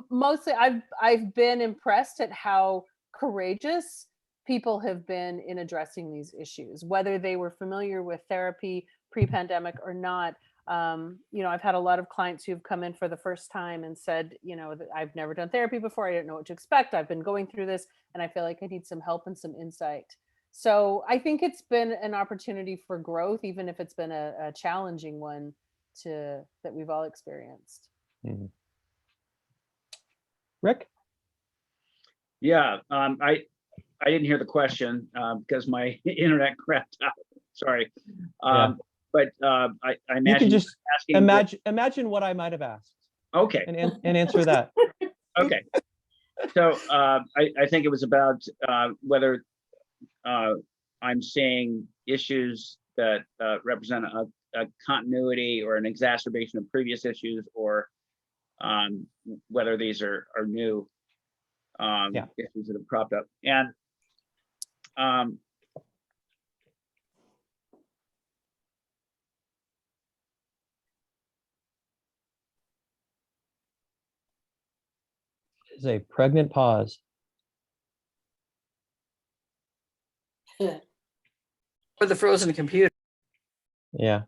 mostly, I've been impressed at how courageous people have been in addressing these issues, whether they were familiar with therapy pre-pandemic or not. I've had a lot of clients who've come in for the first time and said, that I've never done therapy before. I didn't know what to expect. I've been going through this and I feel like I need some help and some insight. So I think it's been an opportunity for growth, even if it's been a challenging one that we've all experienced. Mm-hmm. Rick? Yeah, I didn't hear the question because my internet crapped out. Sorry. Yeah. But I imagine you can just asking imagine what I might have asked. Okay. And answer that. Okay. So I think it was about whether I'm seeing issues that represent a continuity or an exacerbation of previous issues, or whether these are new issues that have cropped up. And is a pregnant pause. For the frozen computer. Yeah.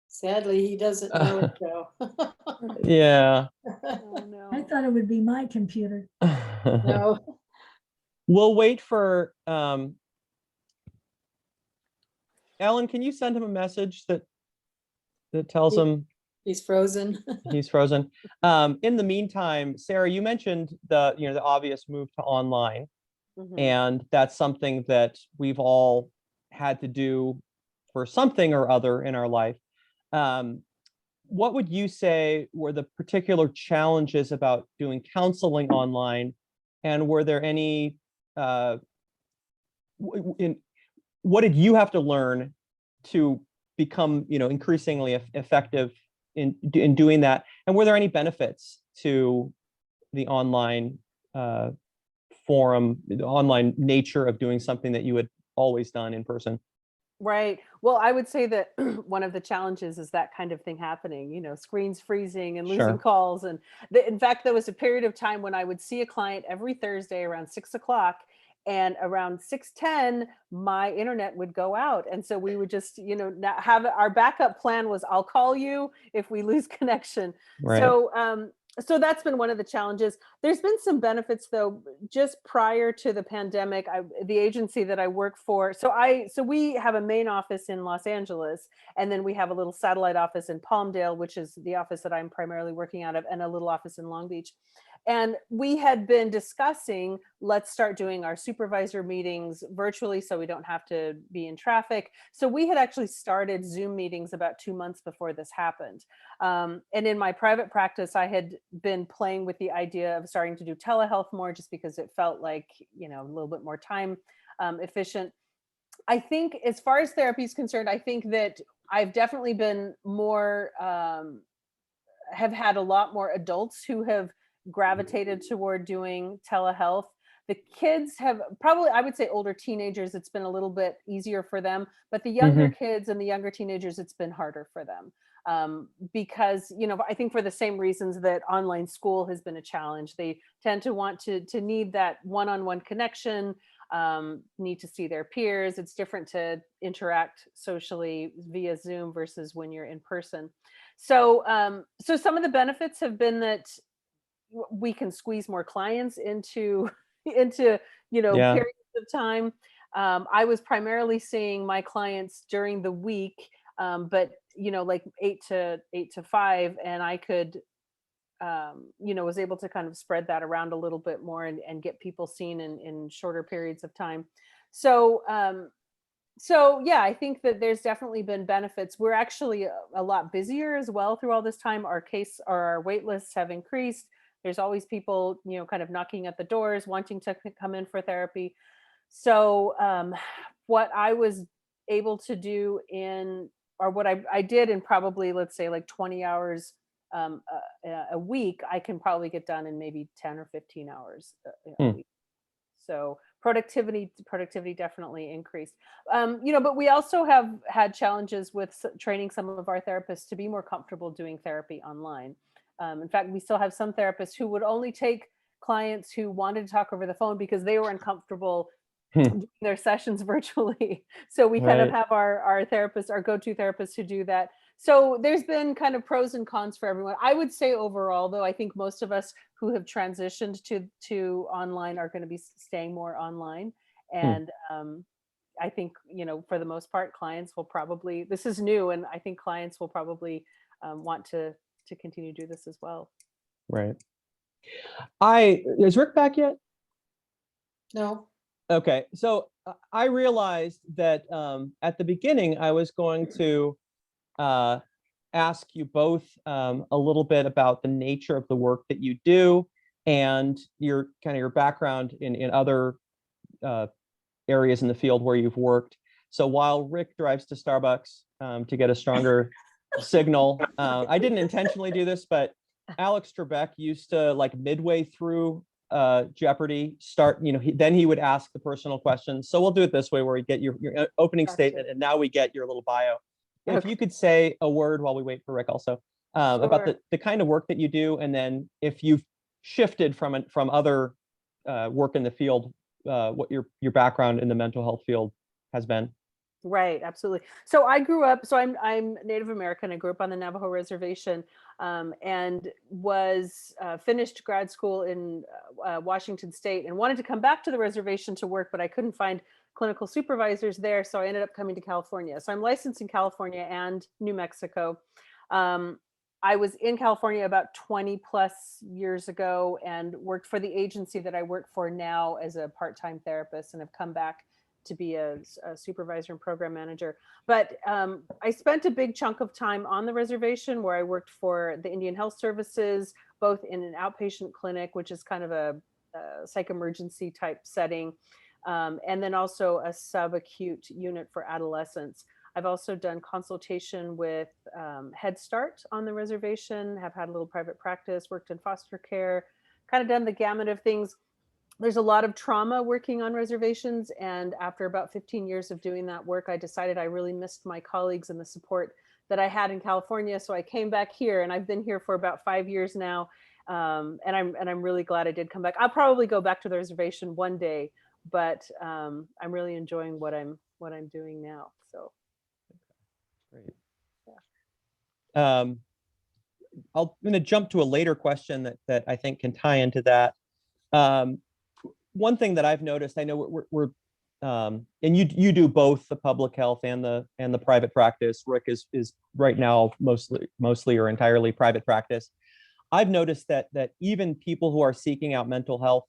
Sadly, he doesn't know it though. Yeah. Oh, no. I thought it would be my computer. No. We'll wait for Ellen, can you send him a message that tells him He's frozen. he's frozen? In the meantime, Sarah, you mentioned the obvious move to online. Mhm. And that's something that we've all had to do for something or other in our life. What would you say were the particular challenges about doing counseling online? And were there any, what did you have to learn to become, increasingly effective in doing that? And were there any benefits to the online forum, the online nature of doing something that you had always done in person? Right. Well, I would say that one of the challenges is that kind of thing happening, screens freezing and losing Sure. calls. And in fact, there was a period of time when I would see a client every Thursday around 6 o'clock, and around 6:10, my internet would go out. And so we would just, have our backup plan was I'll call you if we lose connection. Right. So that's been one of the challenges. There's been some benefits though. Just prior to the pandemic, the agency that I work for, so we have a main office in Los Angeles, and then we have a little satellite office in Palmdale, which is the office that I'm primarily working out of, and a little office in Long Beach. And we had been discussing, let's start doing our supervisor meetings virtually so we don't have to be in traffic. So we had actually started Zoom meetings about 2 months before this happened. And in my private practice, I had been playing with the idea of starting to do telehealth more, just because it felt like, a little bit more time efficient. I think as far as therapy is concerned, I think that I've definitely been more, have had a lot more adults who have gravitated toward doing telehealth. The kids have probably, I would say older teenagers, it's been a little bit easier for them, but the younger kids and the younger teenagers, it's been harder for them. Because, I think for the same reasons that online school has been a challenge, they tend to want to need that one-on-one connection, need to see their peers. It's different to interact socially via Zoom versus when you're in person. So, so some of the benefits have been that we can squeeze more clients into Yeah. periods of time. I was primarily seeing my clients during the week, but like 8 to 5, and I could was able to kind of spread that around a little bit more and get people seen in shorter periods of time. So so yeah, I think that there's definitely been benefits. We're actually a lot busier as well through all this time. Our wait lists have increased. There's always people, kind of knocking at the doors, wanting to come in for therapy. So what I was able to do or what I did in probably, let's say like 20 hours a week, I can probably get done in maybe 10 or 15 hours a week. So productivity definitely increased. But we also have had challenges with training some of our therapists to be more comfortable doing therapy online. In fact, we still have some therapists who would only take clients who wanted to talk over the phone because they were uncomfortable doing their sessions virtually. So we kind of have our therapists, our go-to therapists who do that. So there's been kind of pros and cons for everyone. I would say overall, though, I think most of us who have transitioned to online are going to be staying more online. And I think, for the most part, clients will probably, this is new, and I think clients will probably want to continue to do this as well. Right. Is Rick back yet? No. Okay. So I realized that at the beginning, I was going to ask you both a little bit about the nature of the work that you do and your background in other areas in the field where you've worked. So while Rick drives to Starbucks to get a stronger signal, I didn't intentionally do this, but Alex Trebek used to, like, midway through Jeopardy start, then he would ask the personal questions. So we'll do it this way, where we get your opening statement, and now we get your little bio. If you could say a word while we wait for Rick also about the kind of work that you do, and then if you've shifted from other work in the field, what your background in the mental health field has been. Right, absolutely. So I grew up, so I'm Native American. I grew up on the Navajo reservation, and was finished grad school in Washington State, and wanted to come back to the reservation to work, but I couldn't find clinical supervisors there, so I ended up coming to California. So I'm licensed in California and New Mexico. I was in California about 20 plus years ago and worked for the agency that I work for now as a part-time therapist, and have come back to be a supervisor and program manager. But I spent a big chunk of time on the reservation, where I worked for the Indian Health Services, both in an outpatient clinic, which is kind of a psych emergency type setting, and then also a subacute unit for adolescents. I've also done consultation with Head Start on the reservation, have had a little private practice, worked in foster care, kind of done the gamut of things. There's a lot of trauma working on reservations. And after about 15 years of doing that work, I decided I really missed my colleagues and the support that I had in California. So I came back here, and I've been here for about 5 years now. And I'm really glad I did come back. I'll probably go back to the reservation one day, but I'm really enjoying what I'm doing now. So Great. I'm going to jump to a later question that I think can tie into that. One thing that I've noticed, I know we're and you do both the public health and the private practice. Rick is right now mostly or entirely private practice. I've noticed that even people who are seeking out mental health,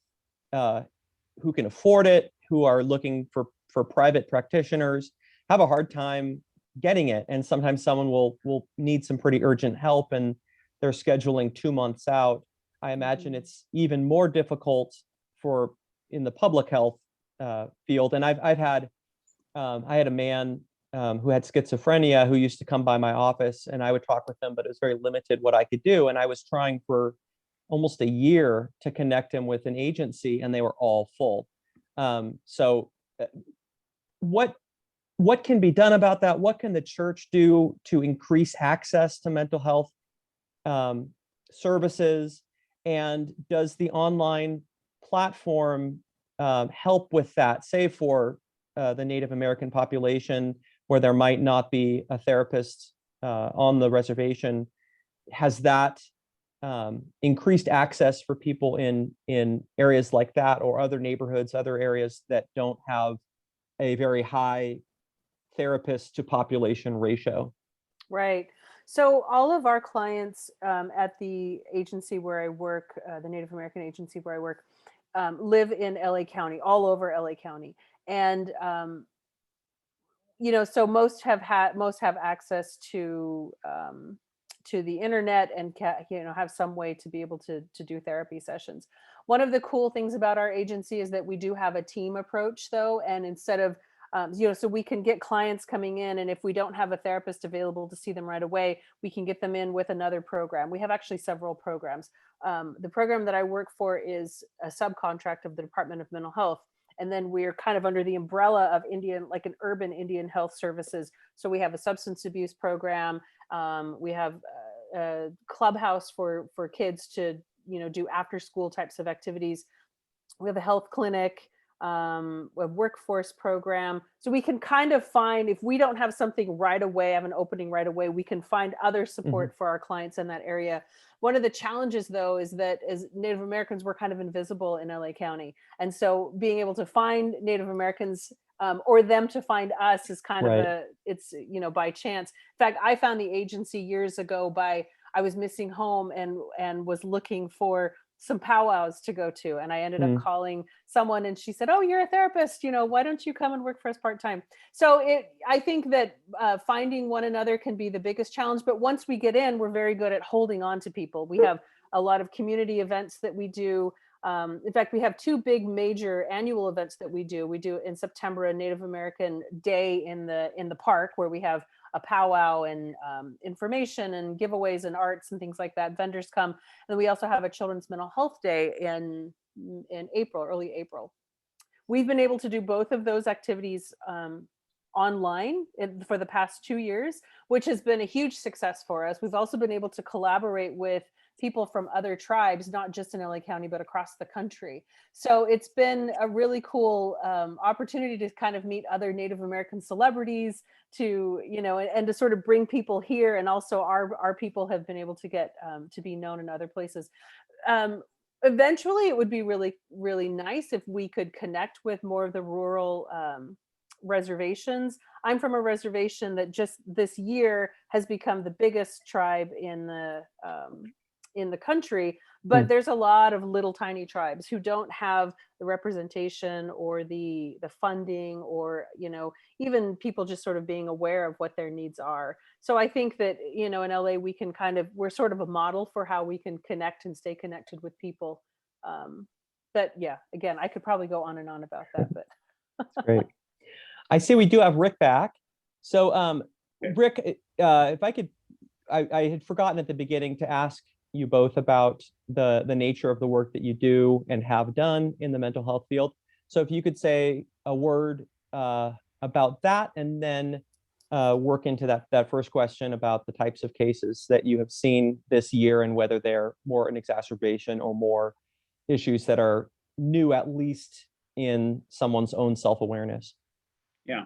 who can afford it, who are looking for private practitioners, have a hard time getting it. And sometimes someone will need some pretty urgent help, and they're scheduling 2 months out. I imagine it's even more difficult in the public health field. And I had a man who had schizophrenia who used to come by my office, and I would talk with him, but it was very limited what I could do. And I was trying for almost a year to connect him with an agency, and they were all full. So what can be done about that? What can the church do to increase access to mental health services? And does the online platform help with that, say for the Native American population, where there might not be a therapist on the reservation? Has that increased access for people in areas like that, or other neighborhoods, other areas that don't have a very high therapist to population ratio? right. So all of our clients at the agency where I work, the Native American agency where I work, live in LA County, all over LA County. And, so most have access to the internet and have some way to be able to do therapy sessions. One of the cool things about our agency is that we do have a team approach, though. And instead of so we can get clients coming in, and if we don't have a therapist available to see them right away, we can get them in with another program. We have actually several programs. The program that I work for is a subcontract of the Department of Mental Health. And then we're kind of under the umbrella of like an urban Indian health services. So we have a substance abuse program. We have a clubhouse for kids to, do after school types of activities. We have a health clinic, a workforce program. So we can kind of find, if we don't have something right away, have an opening right away, we can find other support for our clients in that area. One of the challenges, though, is that as Native Americans, we're kind of invisible in LA County. And so being able to find Native Americans or them to find us is kind of it's by chance. In fact, I found the agency years ago I was missing home and was looking for some powwows to go to. And I ended up calling someone, and she said, "Oh, you're a therapist, why don't you come and work for us part-time?" So I think that finding one another can be the biggest challenge. But once we get in, we're very good at holding on to people. We have a lot of community events that we do. In fact, we have 2 big major annual events that we do. We do in September a Native American Day in the park, where we have a powwow and information and giveaways and arts and things like that. Vendors come. And then we also have a Children's Mental Health Day in April, early April. We've been able to do both of those activities online for the past 2 years, which has been a huge success for us. We've also been able to collaborate with people from other tribes, not just in LA County, but across the country. So it's been a really cool opportunity to kind of meet other Native American celebrities, to, and to sort of bring people here. And also our people have been able to get to be known in other places. Eventually, it would be really, really nice if we could connect with more of the rural reservations. I'm from a reservation that just this year has become the biggest tribe in the country, but there's a lot of little tiny tribes who don't have the representation or the funding, or even people just sort of being aware of what their needs are. So I think that in LA we can we're sort of a model for how we can connect and stay connected with people. But yeah, again, I could probably go on and on about that, but Great. I see we do have Rick back. So, Rick, if I could, I had forgotten at the beginning to ask you both about the nature of the work that you do and have done in the mental health field. So if you could say a word about that, and then work into that first question about the types of cases that you have seen this year and whether they're more an exacerbation or more issues that are new, at least in someone's own self-awareness. Yeah.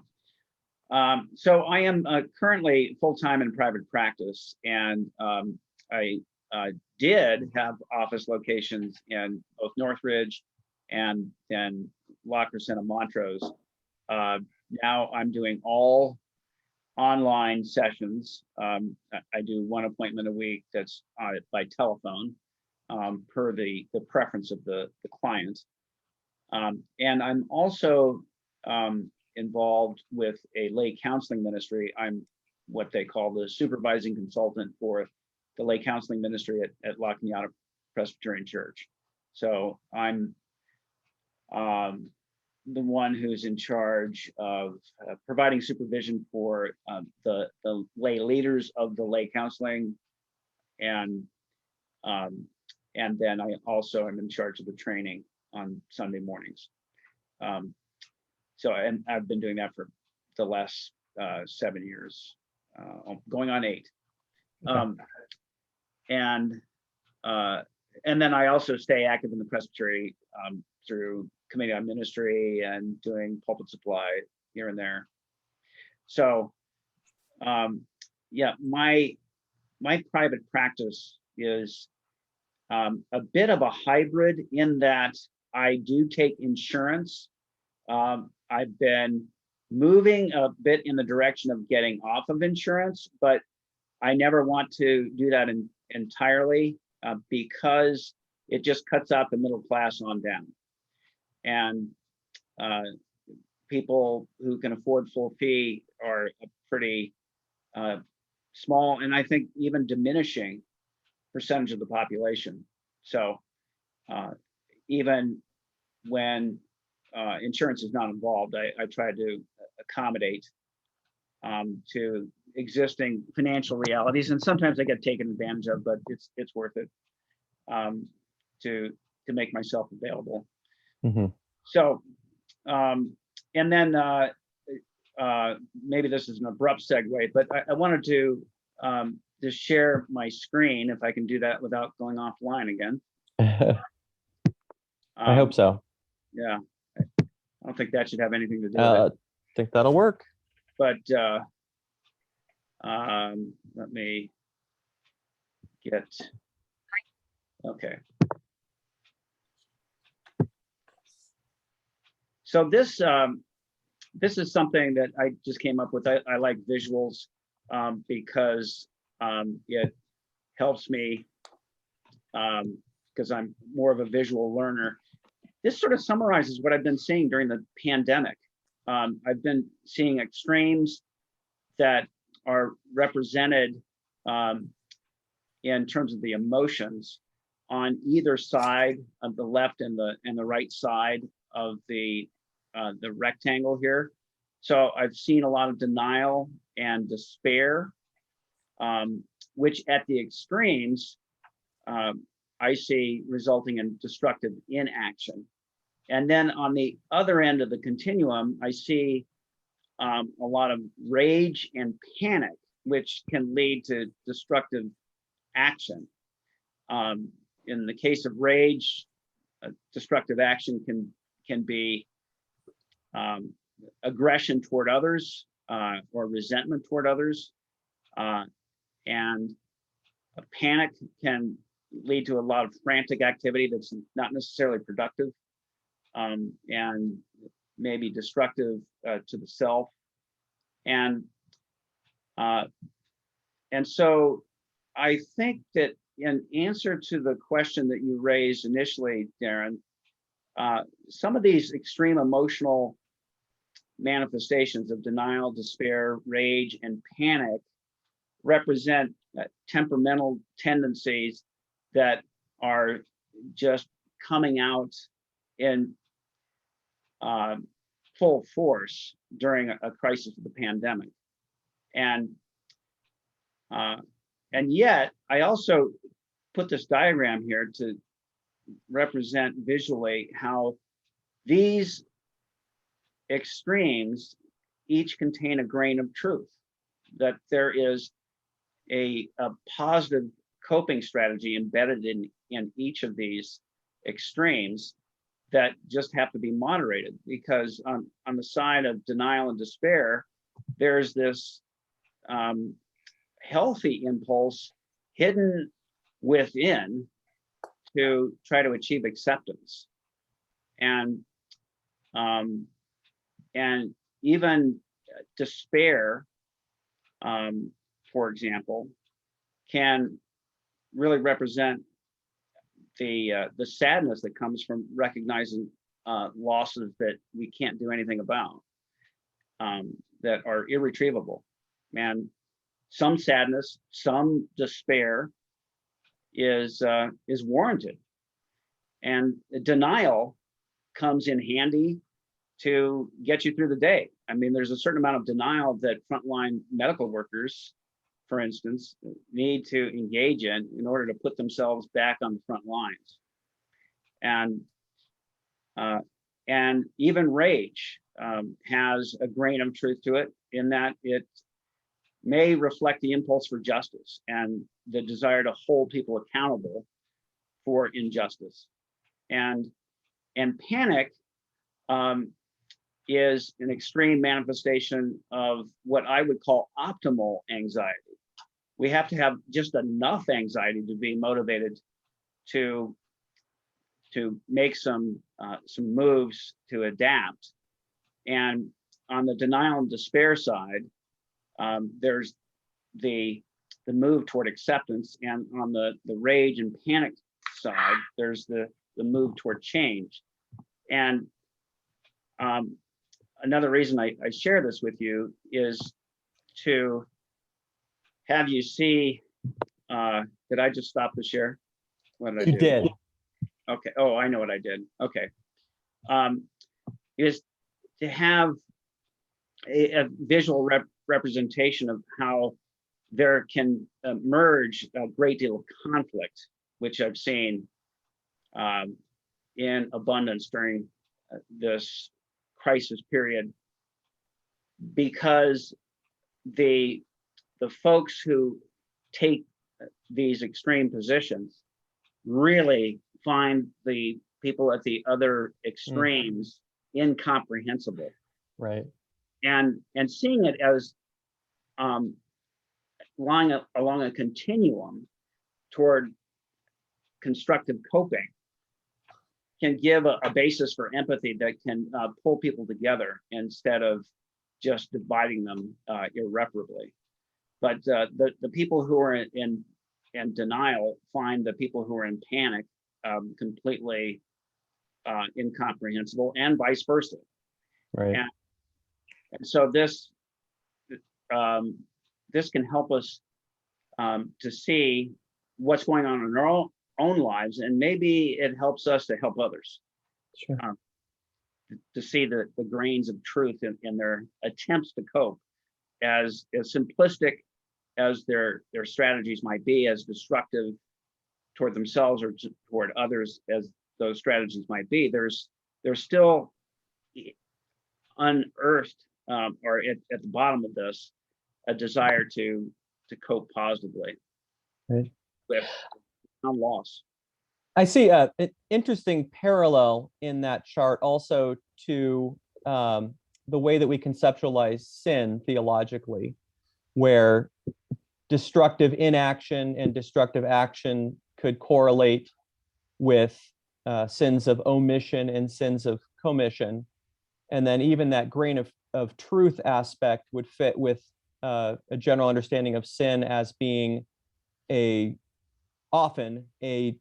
So I am currently full-time in private practice, and I did have office locations in both Northridge and then La Crescenta and Montrose. Now I'm doing all online sessions. I do one appointment a week that's by telephone, per the preference of the client. And I'm also involved with a lay counseling ministry. I'm what they call the supervising consultant for the lay counseling ministry at La Cañada Presbyterian Church. So I'm the one who's in charge of providing supervision for the lay leaders of the lay counseling, and then I also am in charge of the training on Sunday mornings. So I've been doing that for the last 7 years, going on 8. And then I also stay active in the presbytery through committee on ministry and doing pulpit supply here and there. So yeah, my private practice is a bit of a hybrid in that I do take insurance. I've been moving a bit in the direction of getting off of insurance, but I never want to do that entirely because it just cuts out the middle class on down. And people who can afford full fee are a pretty small, and I think even diminishing percentage of the population. So even when insurance is not involved, I try to accommodate to existing financial realities, and sometimes I get taken advantage of, but it's worth it to make myself available. Mm-hmm. So, and then maybe this is an abrupt segue, but I wanted to just share my screen, if I can do that without going offline again. I hope so. Yeah, I don't think that should have anything to do with it. I think that'll work. But let me get, okay. So this is something that I just came up with. I like visuals because it helps me because I'm more of a visual learner. This sort of summarizes what I've been seeing during the pandemic. I've been seeing extremes that are represented in terms of the emotions on either side of the left and the right side of the rectangle here. So I've seen a lot of denial and despair, which at the extremes, I see resulting in destructive inaction. And then on the other end of the continuum, I see a lot of rage and panic, which can lead to destructive action. In the case of rage, destructive action can be aggression toward others or resentment toward others. And a panic can lead to a lot of frantic activity that's not necessarily productive and maybe destructive to the self. And so I think that in answer to the question that you raised initially, Darren, some of these extreme emotional manifestations of denial, despair, rage, and panic represent temperamental tendencies that are just coming out in full force during a crisis of the pandemic. And yet I also put this diagram here to represent visually how these extremes each contain a grain of truth, that there is a positive coping strategy embedded in each of these extremes that just have to be moderated, because on the side of denial and despair, there's this healthy impulse hidden within to try to achieve acceptance. And even despair, for example, can really represent the sadness that comes from recognizing losses that we can't do anything about, that are irretrievable. And some sadness, some despair is warranted. And denial comes in handy to get you through the day. I mean, there's a certain amount of denial that frontline medical workers, for instance, need to engage in order to put themselves back on the front lines. And even rage has a grain of truth to it, in that it may reflect the impulse for justice and the desire to hold people accountable for injustice. And panic is an extreme manifestation of what I would call optimal anxiety. We have to have just enough anxiety to be motivated to make some moves to adapt. And on the denial and despair side, there's the move toward acceptance, and on the rage and panic side, there's the move toward change. And another reason I share this with you is to have you see, did I just stop the share? What did I do? You did. Okay. Oh, I know what I did. Okay. Is to have a visual representation of how there can emerge a great deal of conflict, which I've seen in abundance during this crisis period, because the folks who take these extreme positions really find the people at the other extremes incomprehensible. Right. And seeing it as along a continuum toward constructive coping can give a basis for empathy that can pull people together instead of just dividing them irreparably. But the people who are in denial find the people who are in panic completely incomprehensible, and vice versa. Right. And so this can help us to see what's going on in our own lives, and maybe it helps us to help others. Sure. To see the grains of truth in their attempts to cope, as simplistic as their strategies might be, as destructive toward themselves or toward others as those strategies might be. There's still unearthed, or at the bottom of this, a desire to cope positively. Right. With loss. I see an interesting parallel in that chart also to the way that we conceptualize sin theologically, where destructive inaction and destructive action could correlate with sins of omission and sins of commission. And then even that grain of truth aspect would fit with a general understanding of sin as being often a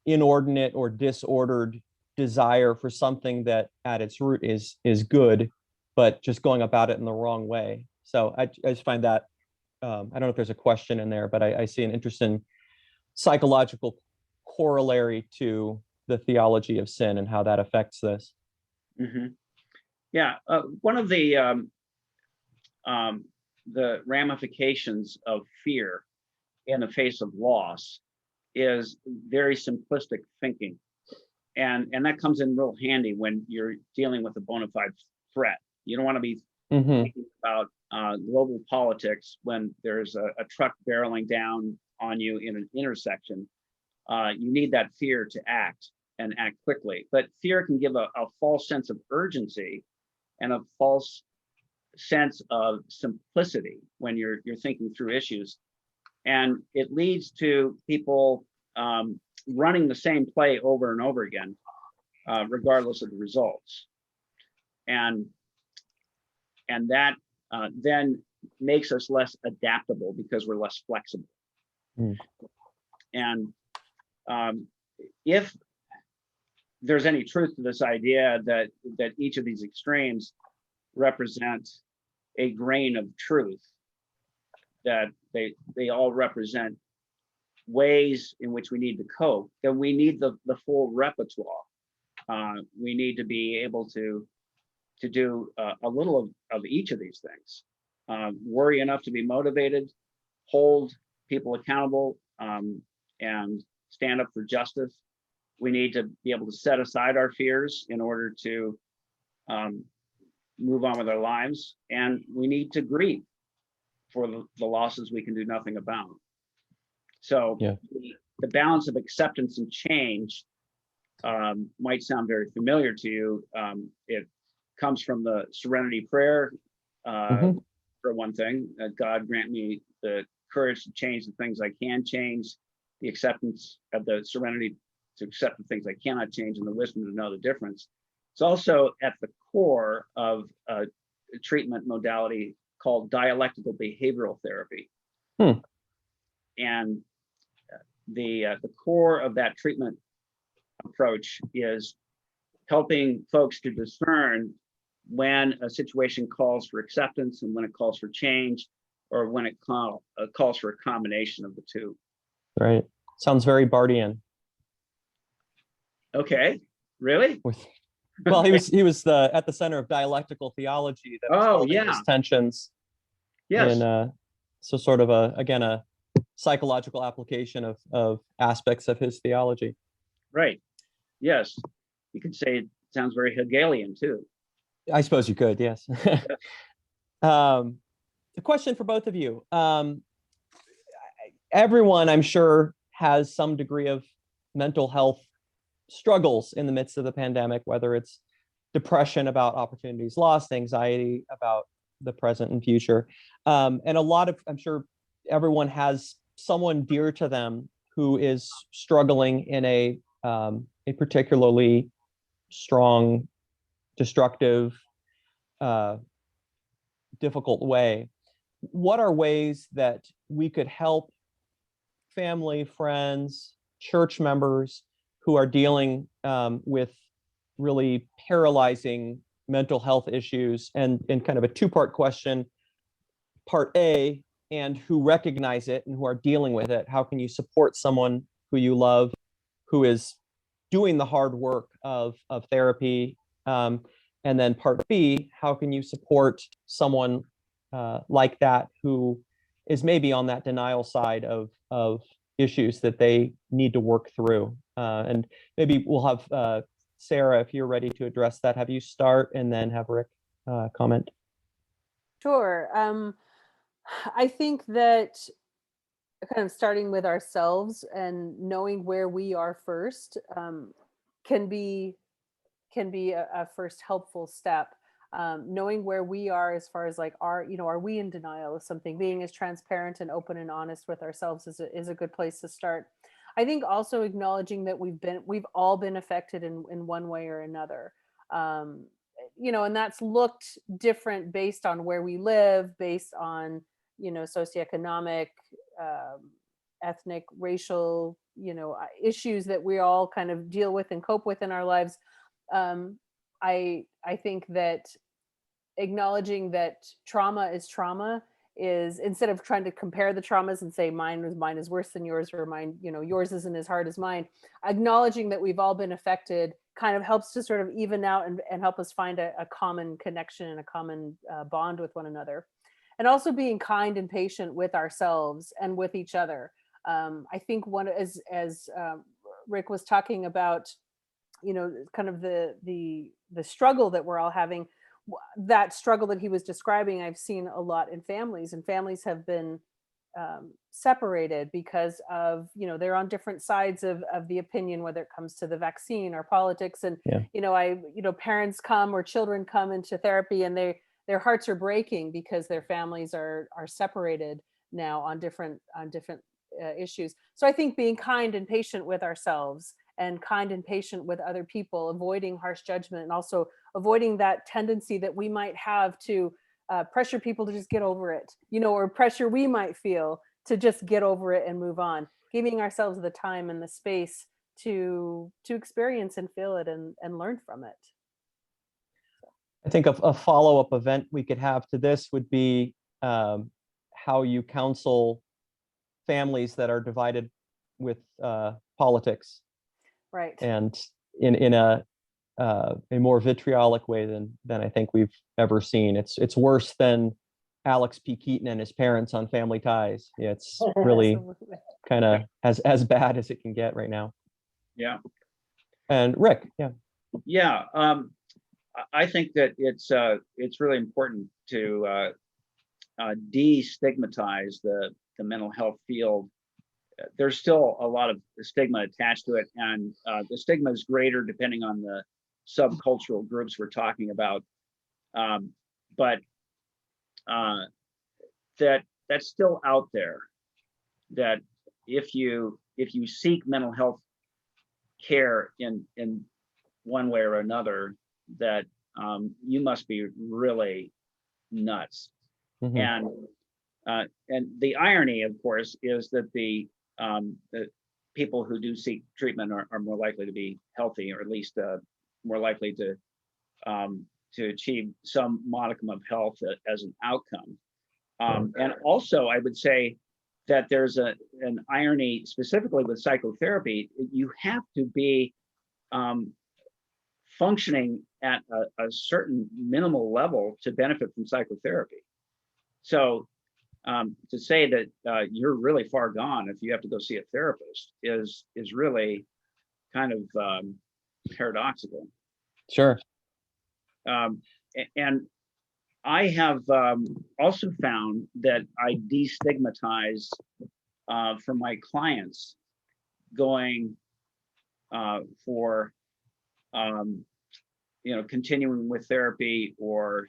inordinate or disordered desire for something that at its root is good, but just going about it in the wrong way. So I just find that, I don't know if there's a question in there, but I see an interesting psychological corollary to the theology of sin and how that affects this. Mm-hmm. Yeah, one of the the ramifications of fear in the face of loss is very simplistic thinking. And that comes in real handy when you're dealing with a bona fide threat. You don't want to be thinking about global politics when there's a truck barreling down on you in an intersection. You need that fear to act and act quickly. But fear can give a false sense of urgency and a false sense of simplicity when you're thinking through issues. And it leads to people running the same play over and over again, regardless of the results. And that then makes us less adaptable because we're less flexible. And if there's any truth to this idea that each of these extremes represent a grain of truth, that they all represent ways in which we need to cope, then we need the full repertoire. We need to be able to do a little of each of these things. Worry enough to be motivated, hold people accountable, and stand up for justice. We need to be able to set aside our fears in order to move on with our lives, and we need to grieve for the losses we can do nothing about. So the balance of acceptance and change might sound very familiar to you. It comes from the Serenity Prayer, for one thing. God grant me the courage to change the things I can change, the acceptance of the serenity to accept the things I cannot change, and the wisdom to know the difference. It's also at the core of a treatment modality called dialectical behavioral therapy. And the core of that treatment approach is helping folks to discern when a situation calls for acceptance and when it calls for change, or when it calls for a combination of the two. Right. Sounds very Bardian. Okay. Really? Well, he was at the center of dialectical theology that was building these tensions. Yes. And so sort of a psychological application of aspects of his theology. Right. Yes. You could say it sounds very Hegelian too. I suppose you could, yes. A question for both of you. Everyone, I'm sure, has some degree of mental health struggles in the midst of the pandemic, whether it's depression about opportunities lost, anxiety about the present and future. And a lot of, I'm sure everyone has someone dear to them who is struggling in a particularly strong, destructive, difficult way. What are ways that we could help family, friends, church members who are dealing with really paralyzing mental health issues, and kind of a two-part question? Part A, and who recognize it and who are dealing with it. How can you support someone who you love, who is doing the hard work of therapy? And then part B, how can you support someone like that who is maybe on that denial side of issues that they need to work through? And maybe we'll have Sarah, if you're ready to address that, have you start and then have Rick comment. Sure. I think that kind of starting with ourselves and knowing where we are first can be a first helpful step. Knowing where we are as far as like are we in denial of something? Being as transparent and open and honest with ourselves is a good place to start. I think also acknowledging that we've all been affected in one way or another. And that's looked different based on where we live, based on socioeconomic, ethnic, racial, issues that we all kind of deal with and cope with in our lives. I think that acknowledging that trauma is, instead of trying to compare the traumas and say mine is worse than yours, or mine, yours isn't as hard as mine, acknowledging that we've all been affected kind of helps to sort of even out and help us find a common connection and a common bond with one another. and also being kind and patient with ourselves and with each other. I think one, as Rick was talking about, kind of the struggle that we're all having, that struggle that he was describing, I've seen a lot in families, and families have been separated because of, they're on different sides of the opinion, whether it comes to the vaccine or politics. And, parents come or children come into therapy and their hearts are breaking because their families are separated now on different issues. So I think being kind and patient with ourselves and kind and patient with other people, avoiding harsh judgment, and also avoiding that tendency that we might have to pressure people to just get over it, or pressure we might feel to just get over it and move on, giving ourselves the time and the space to experience and feel it and learn from it. I think a follow-up event we could have to this would be how you counsel families that are divided with politics, right? And in a more vitriolic way than I think we've ever seen. It's worse than Alex P. Keaton and his parents on Family Ties. Yeah, it's really kind of as bad as it can get right now. Yeah. And Rick, yeah. Yeah. I think that it's really important to destigmatize the mental health field. There's still a lot of stigma attached to it, and the stigma is greater depending on the subcultural groups we're talking about. But that's still out there. That if you seek mental health care in one way or another, that you must be really nuts. Mm-hmm. And the irony, of course, is that the people who do seek treatment are more likely to be healthy, or at least more likely to achieve some modicum of health as an outcome. And also, I would say that there's an irony specifically with psychotherapy. You have to be functioning at a certain minimal level to benefit from psychotherapy. So to say that you're really far gone if you have to go see a therapist is really kind of paradoxical. Sure. And I have also found that I destigmatize for my clients going for continuing with therapy, or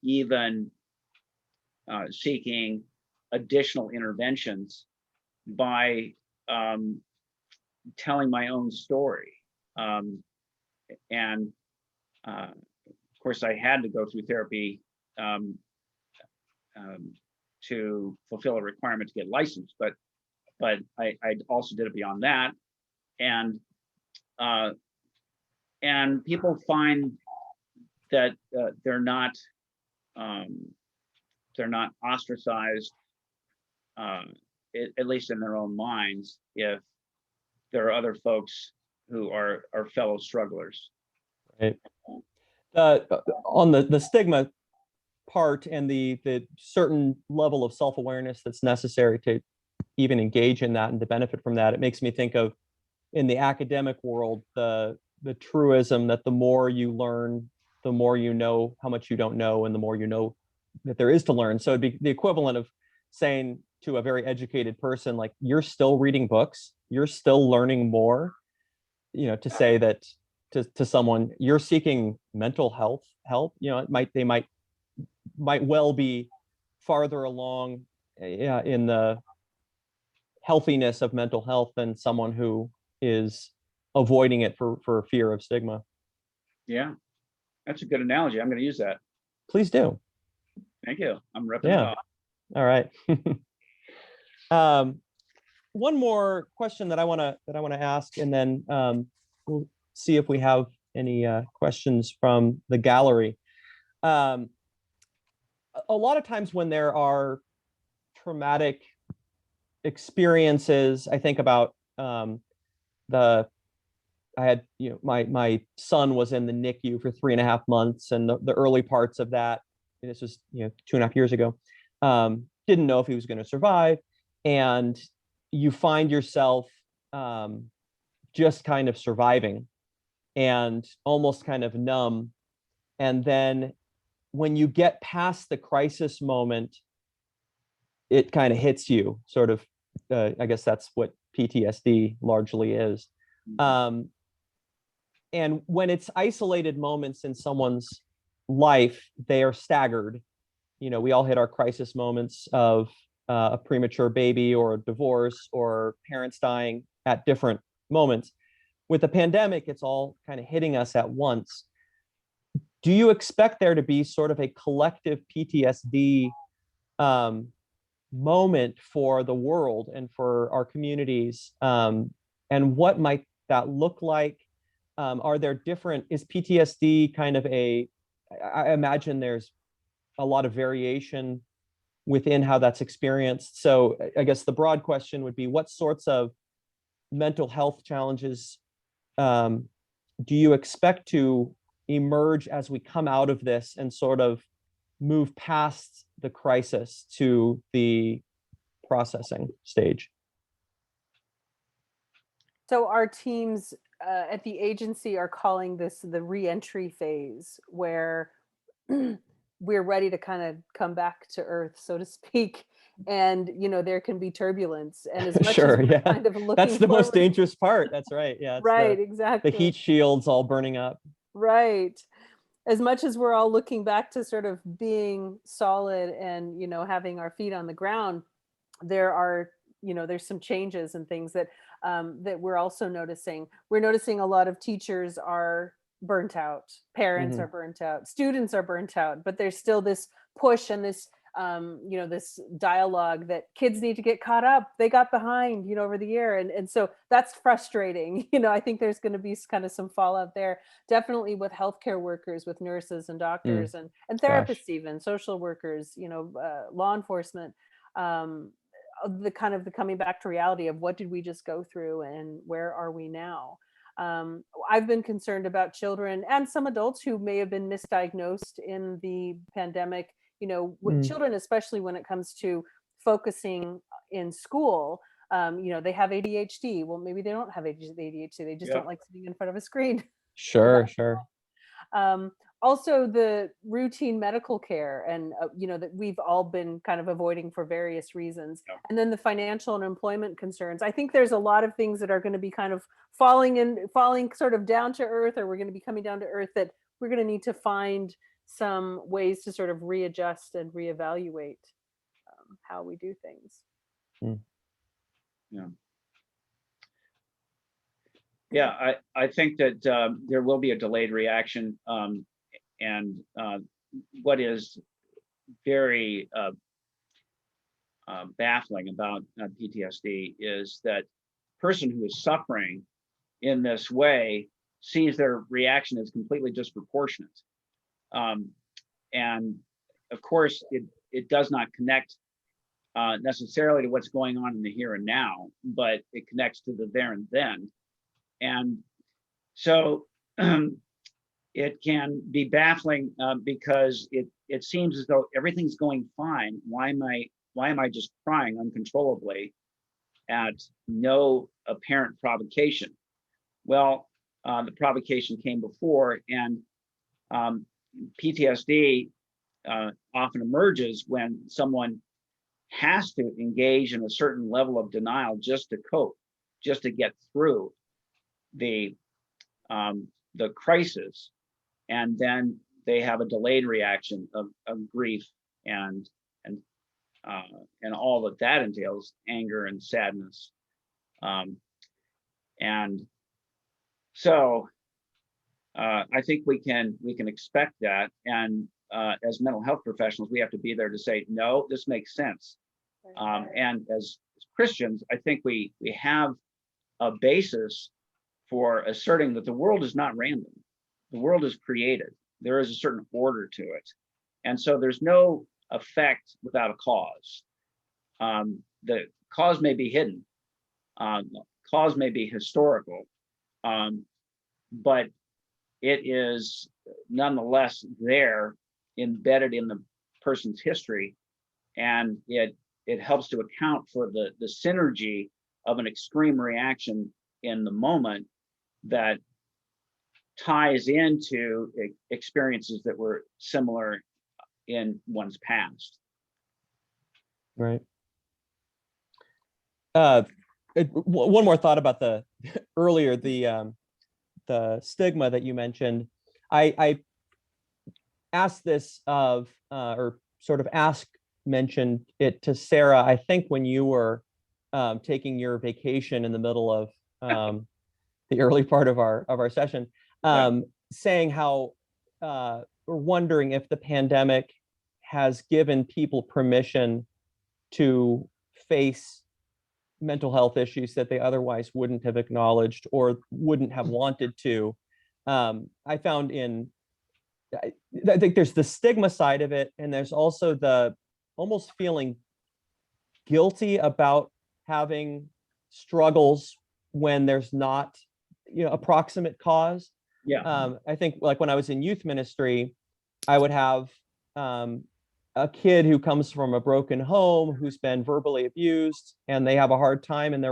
even seeking additional interventions by telling my own story. And of course, I had to go through therapy to fulfill a requirement to get licensed, but I also did it beyond that. And people find that they're not ostracized, at least in their own minds, if there are other folks who are fellow strugglers. Right. On the stigma part and the certain level of self-awareness that's necessary to even engage in that and to benefit from that, it makes me think of, in the academic world, the truism that the more you learn, the more you know how much you don't know, and the more you know that there is to learn. So it'd be the equivalent of saying to a very educated person, like, you're still reading books, you're still learning more, to say that to someone, you're seeking mental health help, they might well be farther along in the healthiness of mental health than someone who is avoiding it for fear of stigma. Yeah, that's a good analogy. I'm going to use that. Please do. Thank you. I'm repping it off. All right. One more question that I want to ask, and then we'll see if we have any questions from the gallery. A lot of times when there are traumatic experiences, I think about I had, my son was in the NICU for 3.5 months, and the early parts of that, this was 2.5 years ago. Didn't know if he was going to survive, and you find yourself just kind of surviving and almost kind of numb. And then when you get past the crisis moment, it kind of hits you sort of. I guess that's what PTSD largely is. And when it's isolated moments in someone's life, they are staggered. We all hit our crisis moments of a premature baby or a divorce or parents dying at different moments. With the pandemic, it's all kind of hitting us at once. Do you expect there to be sort of a collective PTSD moment for the world and for our communities? And what might that look like? Are there different, is PTSD kind of I imagine there's a lot of variation within how that's experienced. So I guess the broad question would be, what sorts of mental health challenges do you expect to emerge as we come out of this and sort of move past the crisis to the processing stage? So our teams at the agency are calling this the re-entry phase, where we're ready to kind of come back to earth, so to speak. And, there can be turbulence. And as much Sure, as we're yeah. kind of looking That's the most forward- dangerous part. That's right. Yeah. It's right, the exactly. heat shields all burning up. Right. As much as we're all looking back to sort of being solid and, having our feet on the ground, there are, there's some changes and things that that we're also noticing. We're noticing a lot of teachers are burnt out, parents are burnt out, students are burnt out, but there's still this push and this this dialogue that kids need to get caught up. They got behind, over the year. And so that's frustrating. I think there's going to be kind of some fallout there, definitely with healthcare workers, with nurses and doctors and therapists, even social workers, law enforcement, the kind of the coming back to reality of what did we just go through and where are we now? I've been concerned about children and some adults who may have been misdiagnosed in the pandemic, with children, especially when it comes to focusing in school. They have ADHD. Well, maybe they don't have ADHD. They just don't like sitting in front of a screen. Sure. Also the routine medical care and, that we've all been kind of avoiding for various reasons. And then the financial and employment concerns. I think there's a lot of things that are going to be kind of falling sort of down to earth, or we're going to be coming down to earth, that we're going to need to find some ways to sort of readjust and reevaluate how we do things. Yeah, I think that there will be a delayed reaction. And what is very baffling about PTSD is that person who is suffering in this way sees their reaction as completely disproportionate. And of course, it does not connect necessarily to what's going on in the here and now, but it connects to the there and then. And so it can be baffling because it seems as though everything's going fine. Why am I just crying uncontrollably at no apparent provocation? Well, the provocation came before, and PTSD often emerges when someone has to engage in a certain level of denial just to cope, just to get through the crisis, and then they have a delayed reaction of grief and all that entails, anger and sadness, and so I think we can expect that, and as mental health professionals, we have to be there to say, no, this makes sense. And as Christians, I think we have a basis for asserting that the world is not random. The world is created. There is a certain order to it. And so there's no effect without a cause. The cause may be hidden. Cause may be historical, but it is nonetheless there, embedded in person's history, and it helps to account for the synergy of an extreme reaction in the moment that ties into experiences that were similar in one's past. Right. One more thought about the earlier, the stigma that you mentioned. I asked this of, or sort of mentioned it to Sarah, I think when you were taking your vacation in the middle of the early part of our session, saying how we're wondering if the pandemic has given people permission to face mental health issues that they otherwise wouldn't have acknowledged or wouldn't have wanted to. I found I think there's the stigma side of it, and there's also the almost feeling guilty about having struggles when there's not, a proximate cause. Yeah. I think like when I was in youth ministry, I would have a kid who comes from a broken home who's been verbally abused, and they have a hard time, and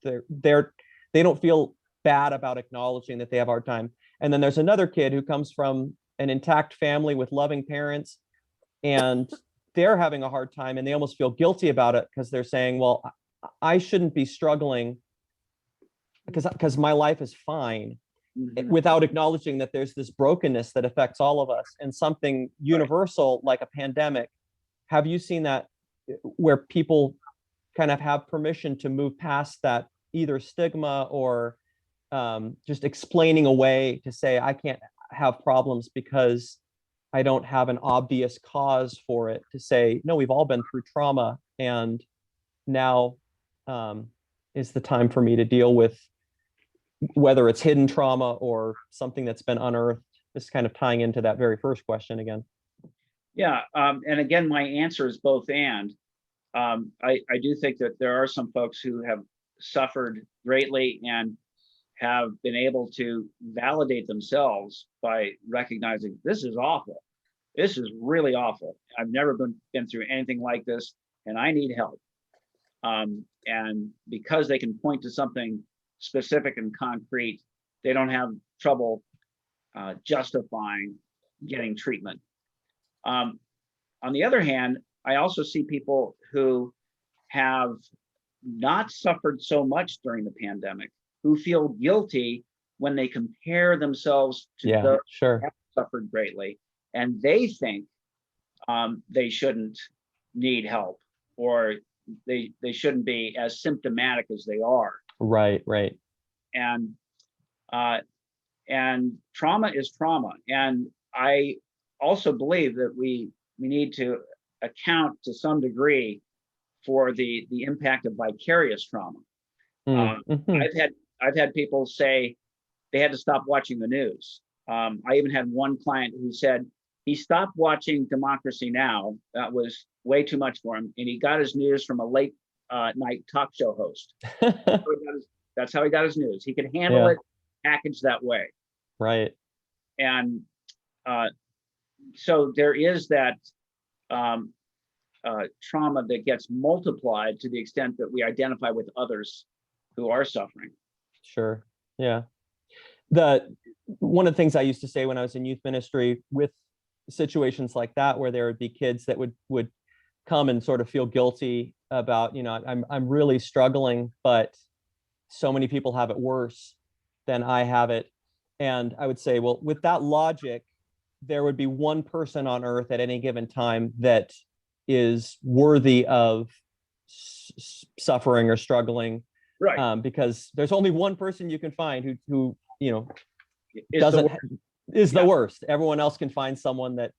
they don't feel bad about acknowledging that they have a hard time. And then there's another kid who comes from an intact family with loving parents, and they're having a hard time, and they almost feel guilty about it because they're saying, well, I shouldn't be struggling because my life is fine, without acknowledging that there's this brokenness that affects all of us, and something universal like a pandemic. Have you seen that where people kind of have permission to move past that either stigma or just explaining away to say, I can't have problems because I don't have an obvious cause for it, to say, no, we've all been through trauma, and now is the time for me to deal with whether it's hidden trauma or something that's been unearthed. This is kind of tying into that very first question again. Yeah, and again, my answer is both and. I do think that there are some folks who have suffered greatly and have been able to validate themselves by recognizing this is awful. This is really awful. I've never been through anything like this, and I need help. And because they can point to something specific and concrete, they don't have trouble justifying getting treatment. On the other hand, I also see people who have not suffered so much during the pandemic, who feel guilty when they compare themselves to those who have suffered greatly, and they think they shouldn't need help, or they shouldn't be as symptomatic as they are. Right. And trauma is trauma. And I also believe that we need to account to some degree for the impact of vicarious trauma. I've had people say they had to stop watching the news. I even had one client who said he stopped watching Democracy Now! That was way too much for him, and he got his news from a late night talk show host. That's how he got his news. He could handle it packaged that way. Right. And so there is that trauma that gets multiplied to the extent that we identify with others who are suffering. Sure. Yeah. One of the things I used to say when I was in youth ministry with situations like that, where there would be kids that would come and sort of feel guilty about, I'm really struggling, but so many people have it worse than I have it. And I would say, well, with that logic, there would be one person on earth at any given time that is worthy of suffering or struggling. Right. Because there's only one person you can find who is the worst. Everyone else can find someone that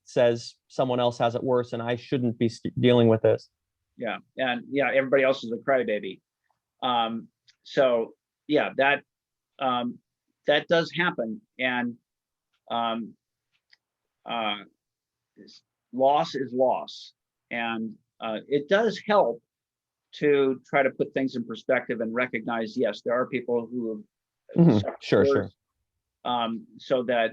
says someone else has it worse, and I shouldn't be dealing with this. Yeah, and everybody else is a crybaby. So yeah, that does happen, and loss is loss, and it does help to try to put things in perspective and recognize, yes, there are people who have Sure. So that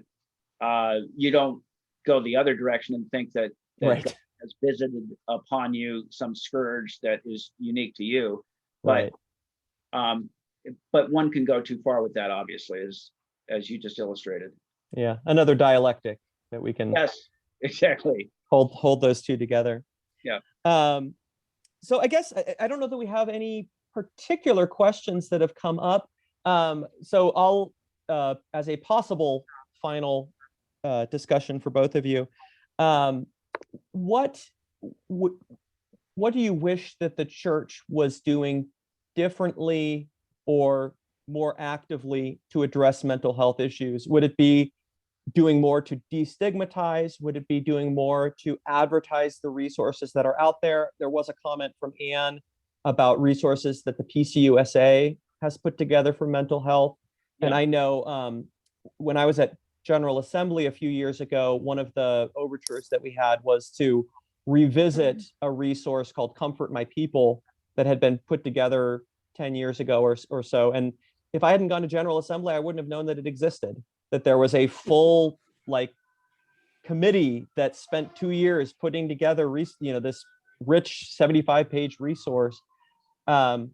you don't go the other direction and think that Right. visited upon you some scourge that is unique to you. But Right. but one can go too far with that, obviously, as you just illustrated. Yeah. Another dialectic that we can Yes, exactly. hold those two together. Yeah. So I guess I don't know that we have any particular questions that have come up. So I'll, as a possible final discussion for both of you, what do you wish that the church was doing differently or more actively to address mental health issues? Would it be doing more to destigmatize? Would it be doing more to advertise the resources that are out there? There was a comment from Anne about resources that the PCUSA has put together for mental health. And I know when I was at General Assembly a few years ago, one of the overtures that we had was to revisit a resource called Comfort My People that had been put together 10 years ago or so. And if I hadn't gone to General Assembly, I wouldn't have known that it existed, that there was a full committee that spent 2 years putting together this rich 75-page resource. What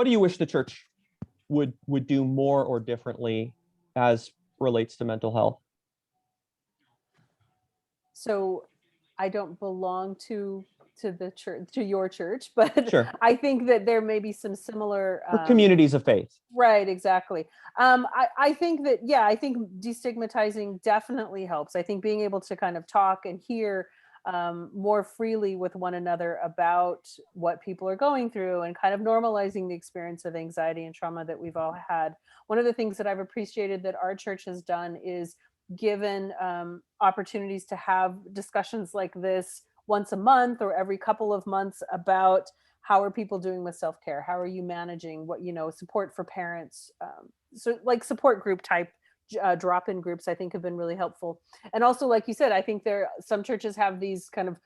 do you wish the church would do more or differently as relates to mental health? So I don't belong to the church, to your church, but Sure. I think that there may be some similar For communities of faith. Right, exactly. I think that, yeah, I think destigmatizing definitely helps. I think being able to kind of talk and hear more freely with one another about what people are going through and kind of normalizing the experience of anxiety and trauma that we've all had. One of the things that I've appreciated that our church has done is given opportunities to have discussions like this once a month or every couple of months about how are people doing with self-care? How are you managing support for parents? So like support group type drop-in groups, I think have been really helpful. And also, like you said, I think some churches have these kind of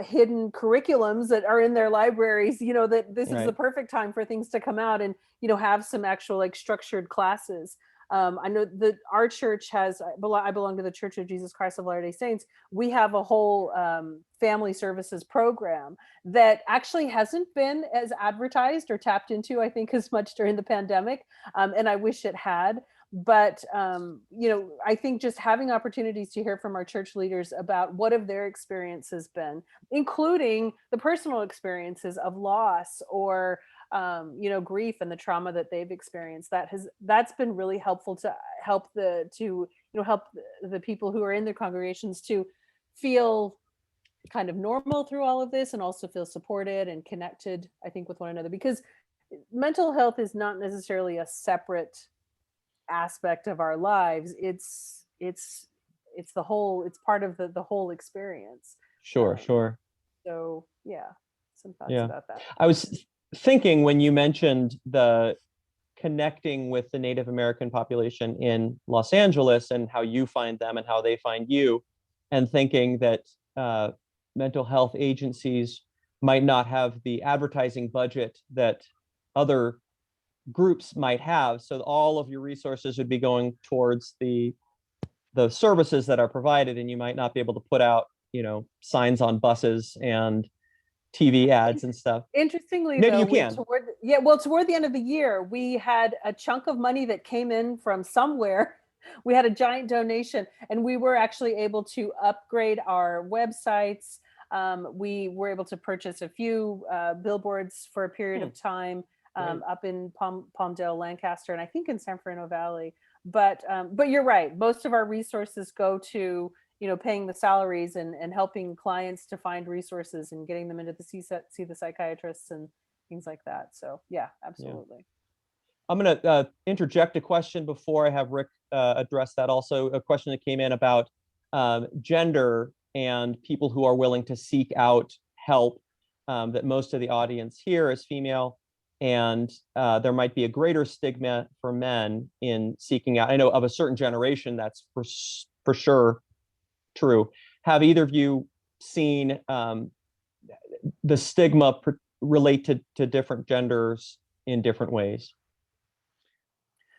hidden curriculums that are in their libraries, that this is the perfect time for things to come out and, have some actual structured classes. I know that our church has, I belong to the Church of Jesus Christ of Latter-day Saints. We have a whole family services program that actually hasn't been as advertised or tapped into, I think, as much during the pandemic. And I wish it had. But, I think just having opportunities to hear from our church leaders about what have their experiences been, including the personal experiences of loss or grief and the trauma that they've experienced, that's been really helpful to help the people who are in their congregations to feel kind of normal through all of this and also feel supported and connected, I think, with one another, because mental health is not necessarily a separate aspect of our lives. It's the whole, it's part of the whole experience. Sure. So yeah, some thoughts about that. I was thinking when you mentioned the connecting with the Native American population in Los Angeles and how you find them and how they find you, and thinking that mental health agencies might not have the advertising budget that other groups might have. So all of your resources would be going towards the services that are provided, and you might not be able to put out, signs on buses and TV ads and stuff. Interestingly, maybe though, you can. Toward the end of the year, we had a chunk of money that came in from somewhere. We had a giant donation, and we were actually able to upgrade our websites. We were able to purchase a few billboards for a period of time up in Palmdale, Lancaster, and I think in San Fernando Valley. But you're right. Most of our resources go to paying the salaries and helping clients to find resources and getting them into the see the psychiatrists and things like that. So yeah, absolutely. I'm going to interject a question before I have Rick address that. Also, a question that came in about gender and people who are willing to seek out help, that most of the audience here is female, and there might be a greater stigma for men in seeking out. I know of a certain generation that's for sure true. Have either of you seen the stigma relate to different genders in different ways?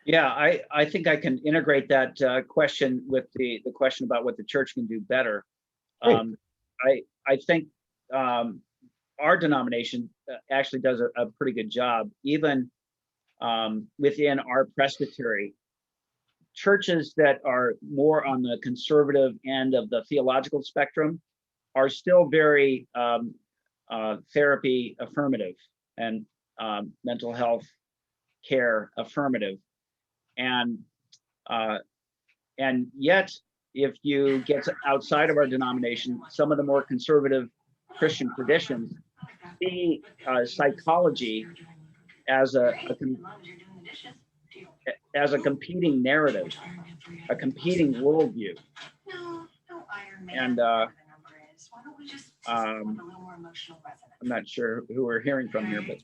Yeah, I think I can integrate that question with the question about what the church can do better. Great. I think our denomination actually does a pretty good job, even within our presbytery. Churches that are more on the conservative end of the theological spectrum are still very therapy affirmative and mental health care affirmative. And yet, if you get outside of our denomination, some of the more conservative Christian traditions see psychology as a competing narrative, a competing worldview. And I'm not sure who we're hearing from here, but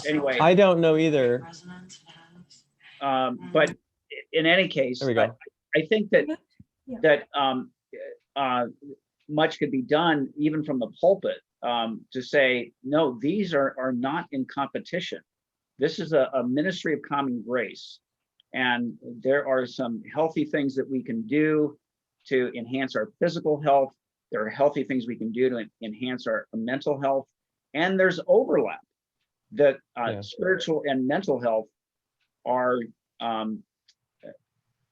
anyway. I don't know either. But in any case, There we go. I think that much could be done even from the pulpit to say, no, these are not in competition. This is a ministry of common grace. And there are some healthy things that we can do to enhance our physical health. There are healthy things we can do to enhance our mental health. And there's overlap that spiritual and mental health are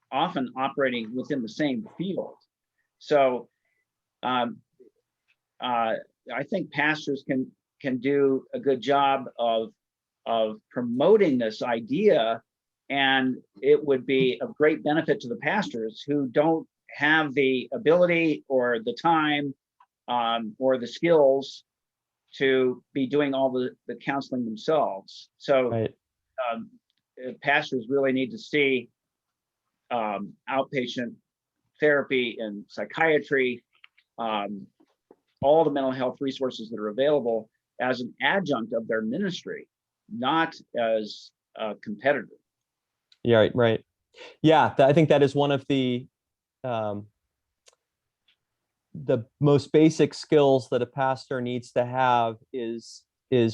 often operating within the same field. So I think pastors can do a good job of promoting this idea, and it would be of great benefit to the pastors who don't have the ability or the time or the skills to be doing all the counseling themselves. So Right. Pastors really need to see outpatient therapy and psychiatry, all the mental health resources that are available as an adjunct of their ministry, not as a competitor. Yeah, right. Yeah, I think that is one of the most basic skills that a pastor needs to have is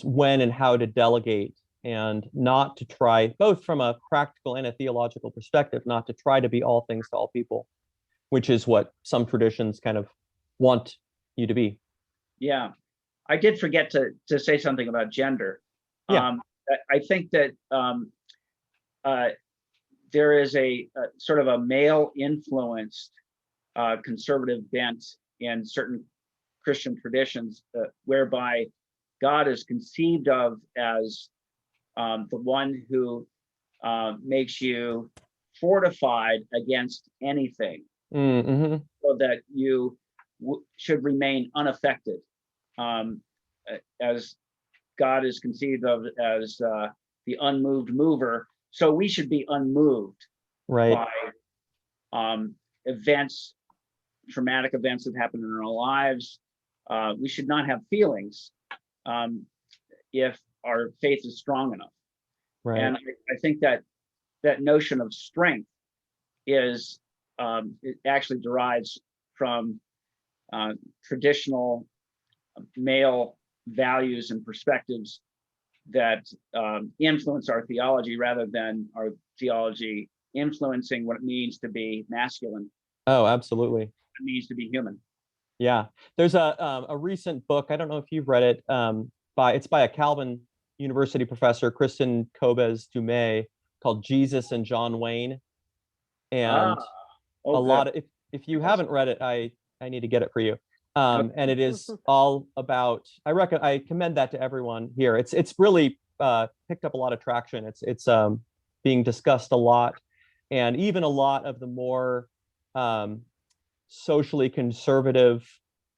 when and how to delegate, and not to try, both from a practical and a theological perspective, not to try to be all things to all people, which is what some traditions kind of want you to be. Yeah, I did forget to say something about gender. Yeah. I think that there is a sort of a male-influenced conservative bent in certain Christian traditions, whereby God is conceived of as the one who makes you fortified against anything, Mm-hmm. so that you should remain unaffected, as God is conceived of as the unmoved mover. So we should be unmoved Right. by events, traumatic events that happen in our lives. We should not have feelings if our faith is strong enough. Right. And I think that notion of strength is it actually derives from traditional male values and perspectives that influence our theology, rather than our theology influencing what it means to be masculine. Oh, absolutely. It means to be human. Yeah. There's a recent book, I don't know if you've read it, it's by a Calvin University professor, Kristen Kobes-Dumais, called Jesus and John Wayne. And a lot of, if you haven't read it, I need to get it for you. And it is all about, I commend that to everyone here. It's really picked up a lot of traction. It's being discussed a lot, and even a lot of the more socially conservative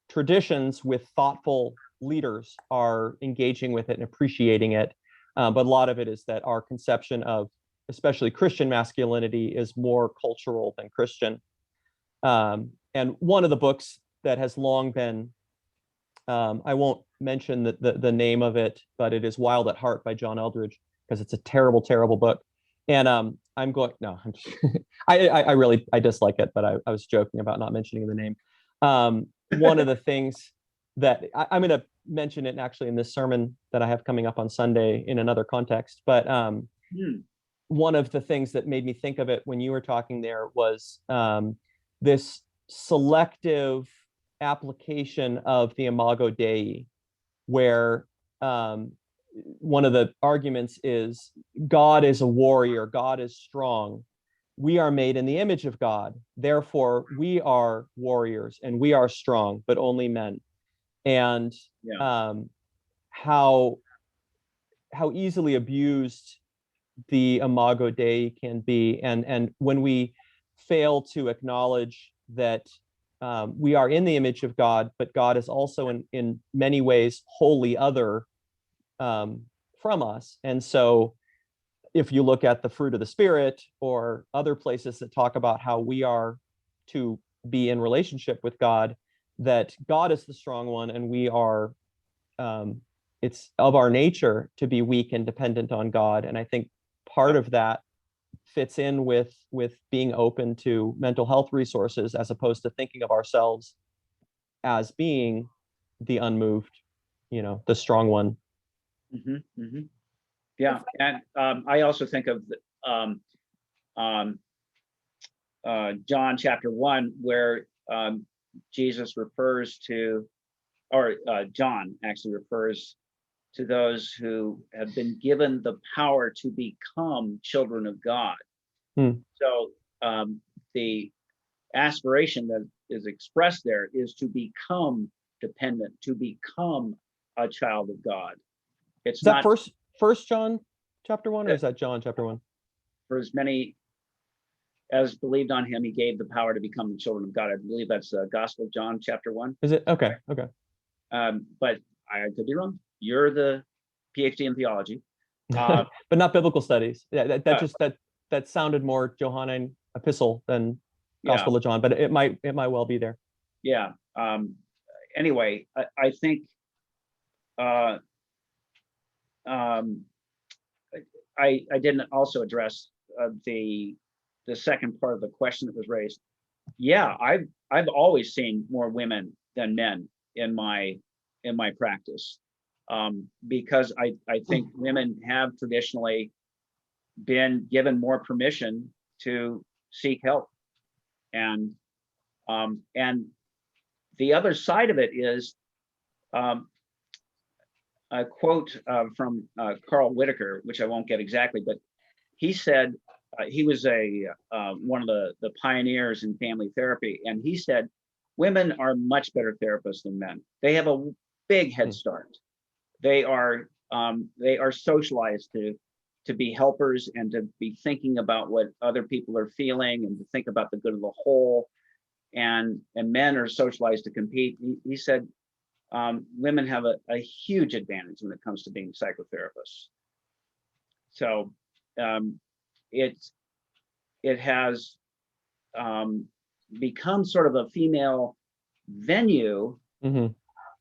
traditions with thoughtful leaders are engaging with it and appreciating it. But a lot of it is that our conception of especially Christian masculinity is more cultural than Christian. And one of the books that has long been, I won't mention the name of it, but it is Wild at Heart by John Eldredge, because it's a terrible, terrible book. And I'm going, no, I'm just, I dislike it, but I was joking about not mentioning the name. One of the things that I'm going to mention it actually in this sermon that I have coming up on Sunday in another context, but one of the things that made me think of it when you were talking there was this selective application of the Imago Dei, where one of the arguments is God is a warrior, God is strong. We are made in the image of God. Therefore, we are warriors and we are strong, but only men. And how easily abused the Imago Dei can be. And when we fail to acknowledge that we are in the image of God, but God is also in many ways wholly other from us. And so if you look at the fruit of the Spirit or other places that talk about how we are to be in relationship with God, that God is the strong one and we are, it's of our nature to be weak and dependent on God. And I think part of that fits in with being open to mental health resources as opposed to thinking of ourselves as being the unmoved, the strong one. Yeah, and I also think of John chapter 1, where Jesus refers to, or John actually refers to those who have been given the power to become children of God. So the aspiration that is expressed there is to become dependent, to become a child of God. It's Is that not first John chapter 1, or is that John chapter 1? for as many as believed on him, he gave the power to become the children of God. I believe that's Gospel of John chapter 1. Is it? Okay. Okay. But I could be wrong. You're the PhD in theology. But not biblical studies. Yeah, that sounded more Johannine epistle than Gospel of John, but it might well be there. Yeah. Anyway, I think I didn't also address the second part of the question that was raised. Yeah, I've always seen more women than men in my practice, because I think women have traditionally been given more permission to seek help, and the other side of it is a quote from Carl Whitaker, which I won't get exactly, but he said he was one of the pioneers in family therapy, and he said women are much better therapists than men. They have a big head start. They are socialized to be helpers and to be thinking about what other people are feeling and to think about the good of the whole. And men are socialized to compete. He said women have a huge advantage when it comes to being psychotherapists. So it has become sort of a female venue,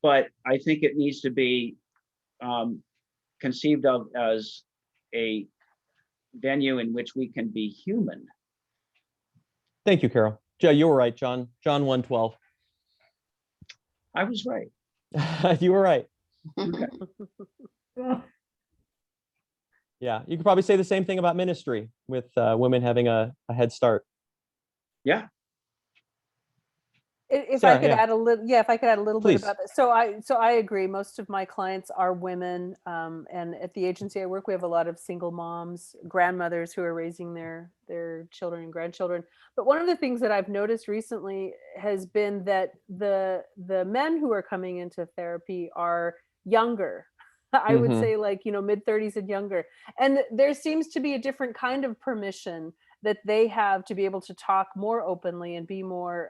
but I think it needs to be conceived of as a venue in which we can be human. Thank you, Carol. Joe, you were right, John 1:12. I was right. You were right. Okay. Yeah, you could probably say the same thing about ministry with women having a head start. Yeah. If Sarah, I could yeah. add a little, if I could add a little Please. bit about that. So I agree. Most of my clients are women, and at the agency I work, we have a lot of single moms, grandmothers who are raising their children and grandchildren. But one of the things that I've noticed recently has been that the men who are coming into therapy are younger. I would say mid-30s and younger. And there seems to be a different kind of permission that they have to be able to talk more openly and be more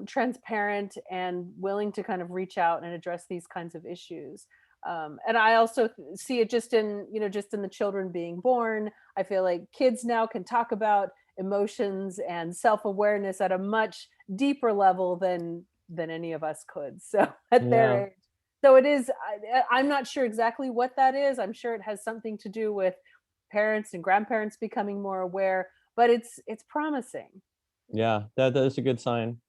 transparent and willing to kind of reach out and address these kinds of issues. And I also see it just in the children being born. I feel like kids now can talk about emotions and self-awareness at a much deeper level than any of us could. So at their age. So it is, I'm not sure exactly what that is. I'm sure it has something to do with parents and grandparents becoming more aware, but it's promising. Yeah, that is a good sign.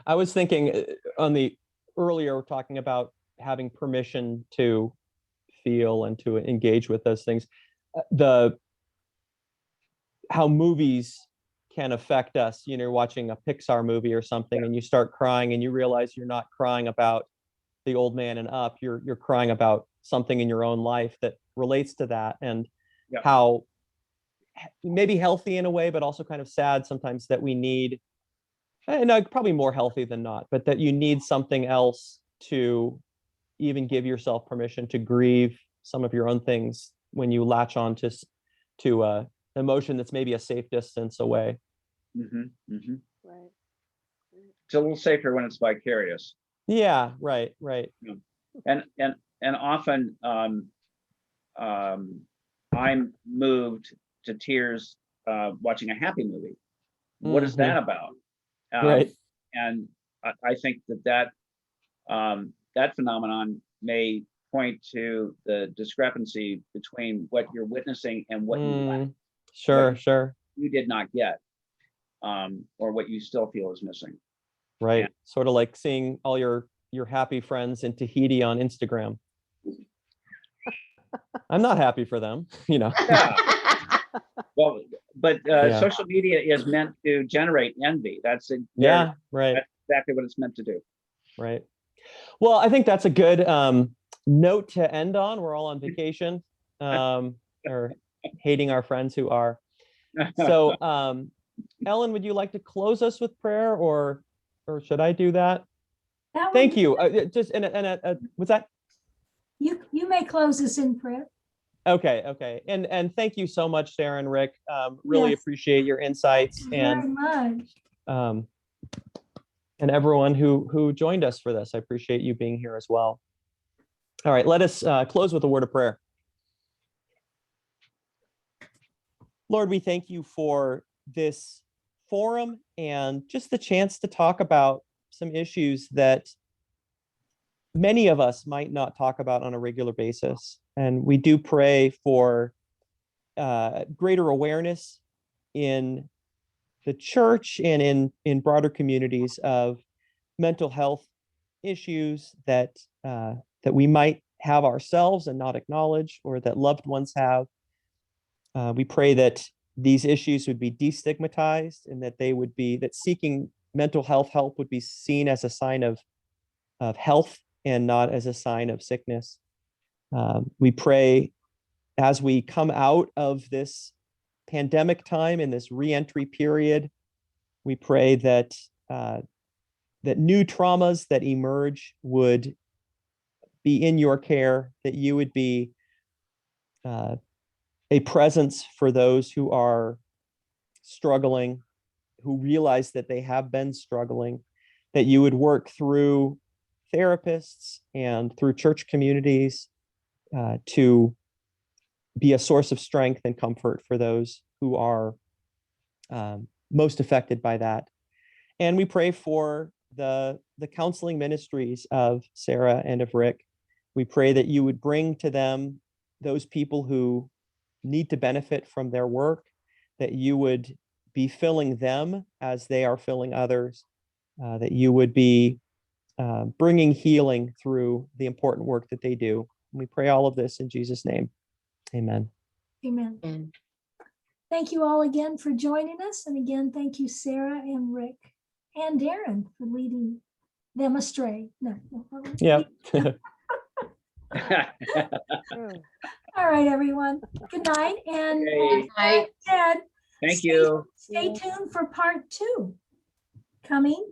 I was thinking on the earlier, we're talking about having permission to feel and to engage with those things. How movies can affect us. You know, watching a Pixar movie or something and you start crying and you realize you're not crying about the old man and Up, you're crying about something in your own life that relates to that, and how maybe healthy in a way, but also kind of sad sometimes that we need, and probably more healthy than not, but that you need something else to even give yourself permission to grieve some of your own things when you latch on to emotion that's maybe a safe distance away. Right. It's a little safer when it's vicarious. Yeah, right. And often I'm moved to tears watching a happy movie. What is that about? Right. And I think that phenomenon may point to the discrepancy between what you're witnessing and what you did not get, or what you still feel is missing. Right. Sort of like seeing all your happy friends in Tahiti on Instagram. I'm not happy for them, you know. Yeah. Well, but social media is meant to generate envy. That's right. That's exactly what it's meant to do. Right. Well, I think that's a good note to end on. We're all on vacation, or hating our friends who are. So, Ellen, would you like to close us with prayer, or should I do that? Thank you. Just what's that? You may close us in prayer. Okay. And thank you so much, Sarah and Rick. Really appreciate your insights Very much. And everyone who joined us for this. I appreciate you being here as well. All right, let us close with a word of prayer. Lord, we thank you for this forum and just the chance to talk about some issues that many of us might not talk about on a regular basis. And we do pray for greater awareness in the church and in broader communities of mental health issues that we might have ourselves and not acknowledge, or that loved ones have. We pray that these issues would be destigmatized, and that seeking mental health help would be seen as a sign of health and not as a sign of sickness. We pray as we come out of this pandemic time in this reentry period, we pray that new traumas that emerge would be in your care, that you would be a presence for those who are struggling, who realize that they have been struggling, that you would work through therapists and through church communities to be a source of strength and comfort for those who are most affected by that. And we pray for the counseling ministries of Sarah and of Rick. We pray that you would bring to them those people who need to benefit from their work, that you would be filling them as they are filling others, that you would be bringing healing through the important work that they do. And we pray all of this in Jesus' name. Amen. Amen. Thank you all again for joining us. And again, thank you, Sarah and Rick and Darren, for leading them astray. No. Yeah. All right, everyone. Good night. And Okay. Ted, Thank you. stay tuned for part 2 coming.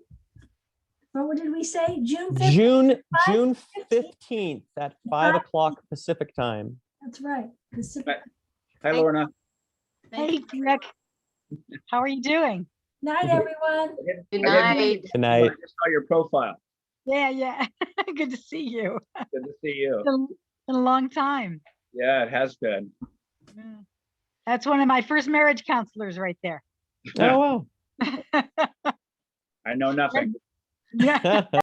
What did we say? June 15th? June 15th at 5 o'clock Pacific time. That's right. Pacific. Hi, Lorna. Hey, Rick. How are you doing? Night, everyone. Good I night. Good night. just saw your profile. Yeah. Good to see you. Good to see you. Been a long time. Yeah, it has been. That's one of my first marriage counselors right there. Oh, wow. I know nothing. Yeah.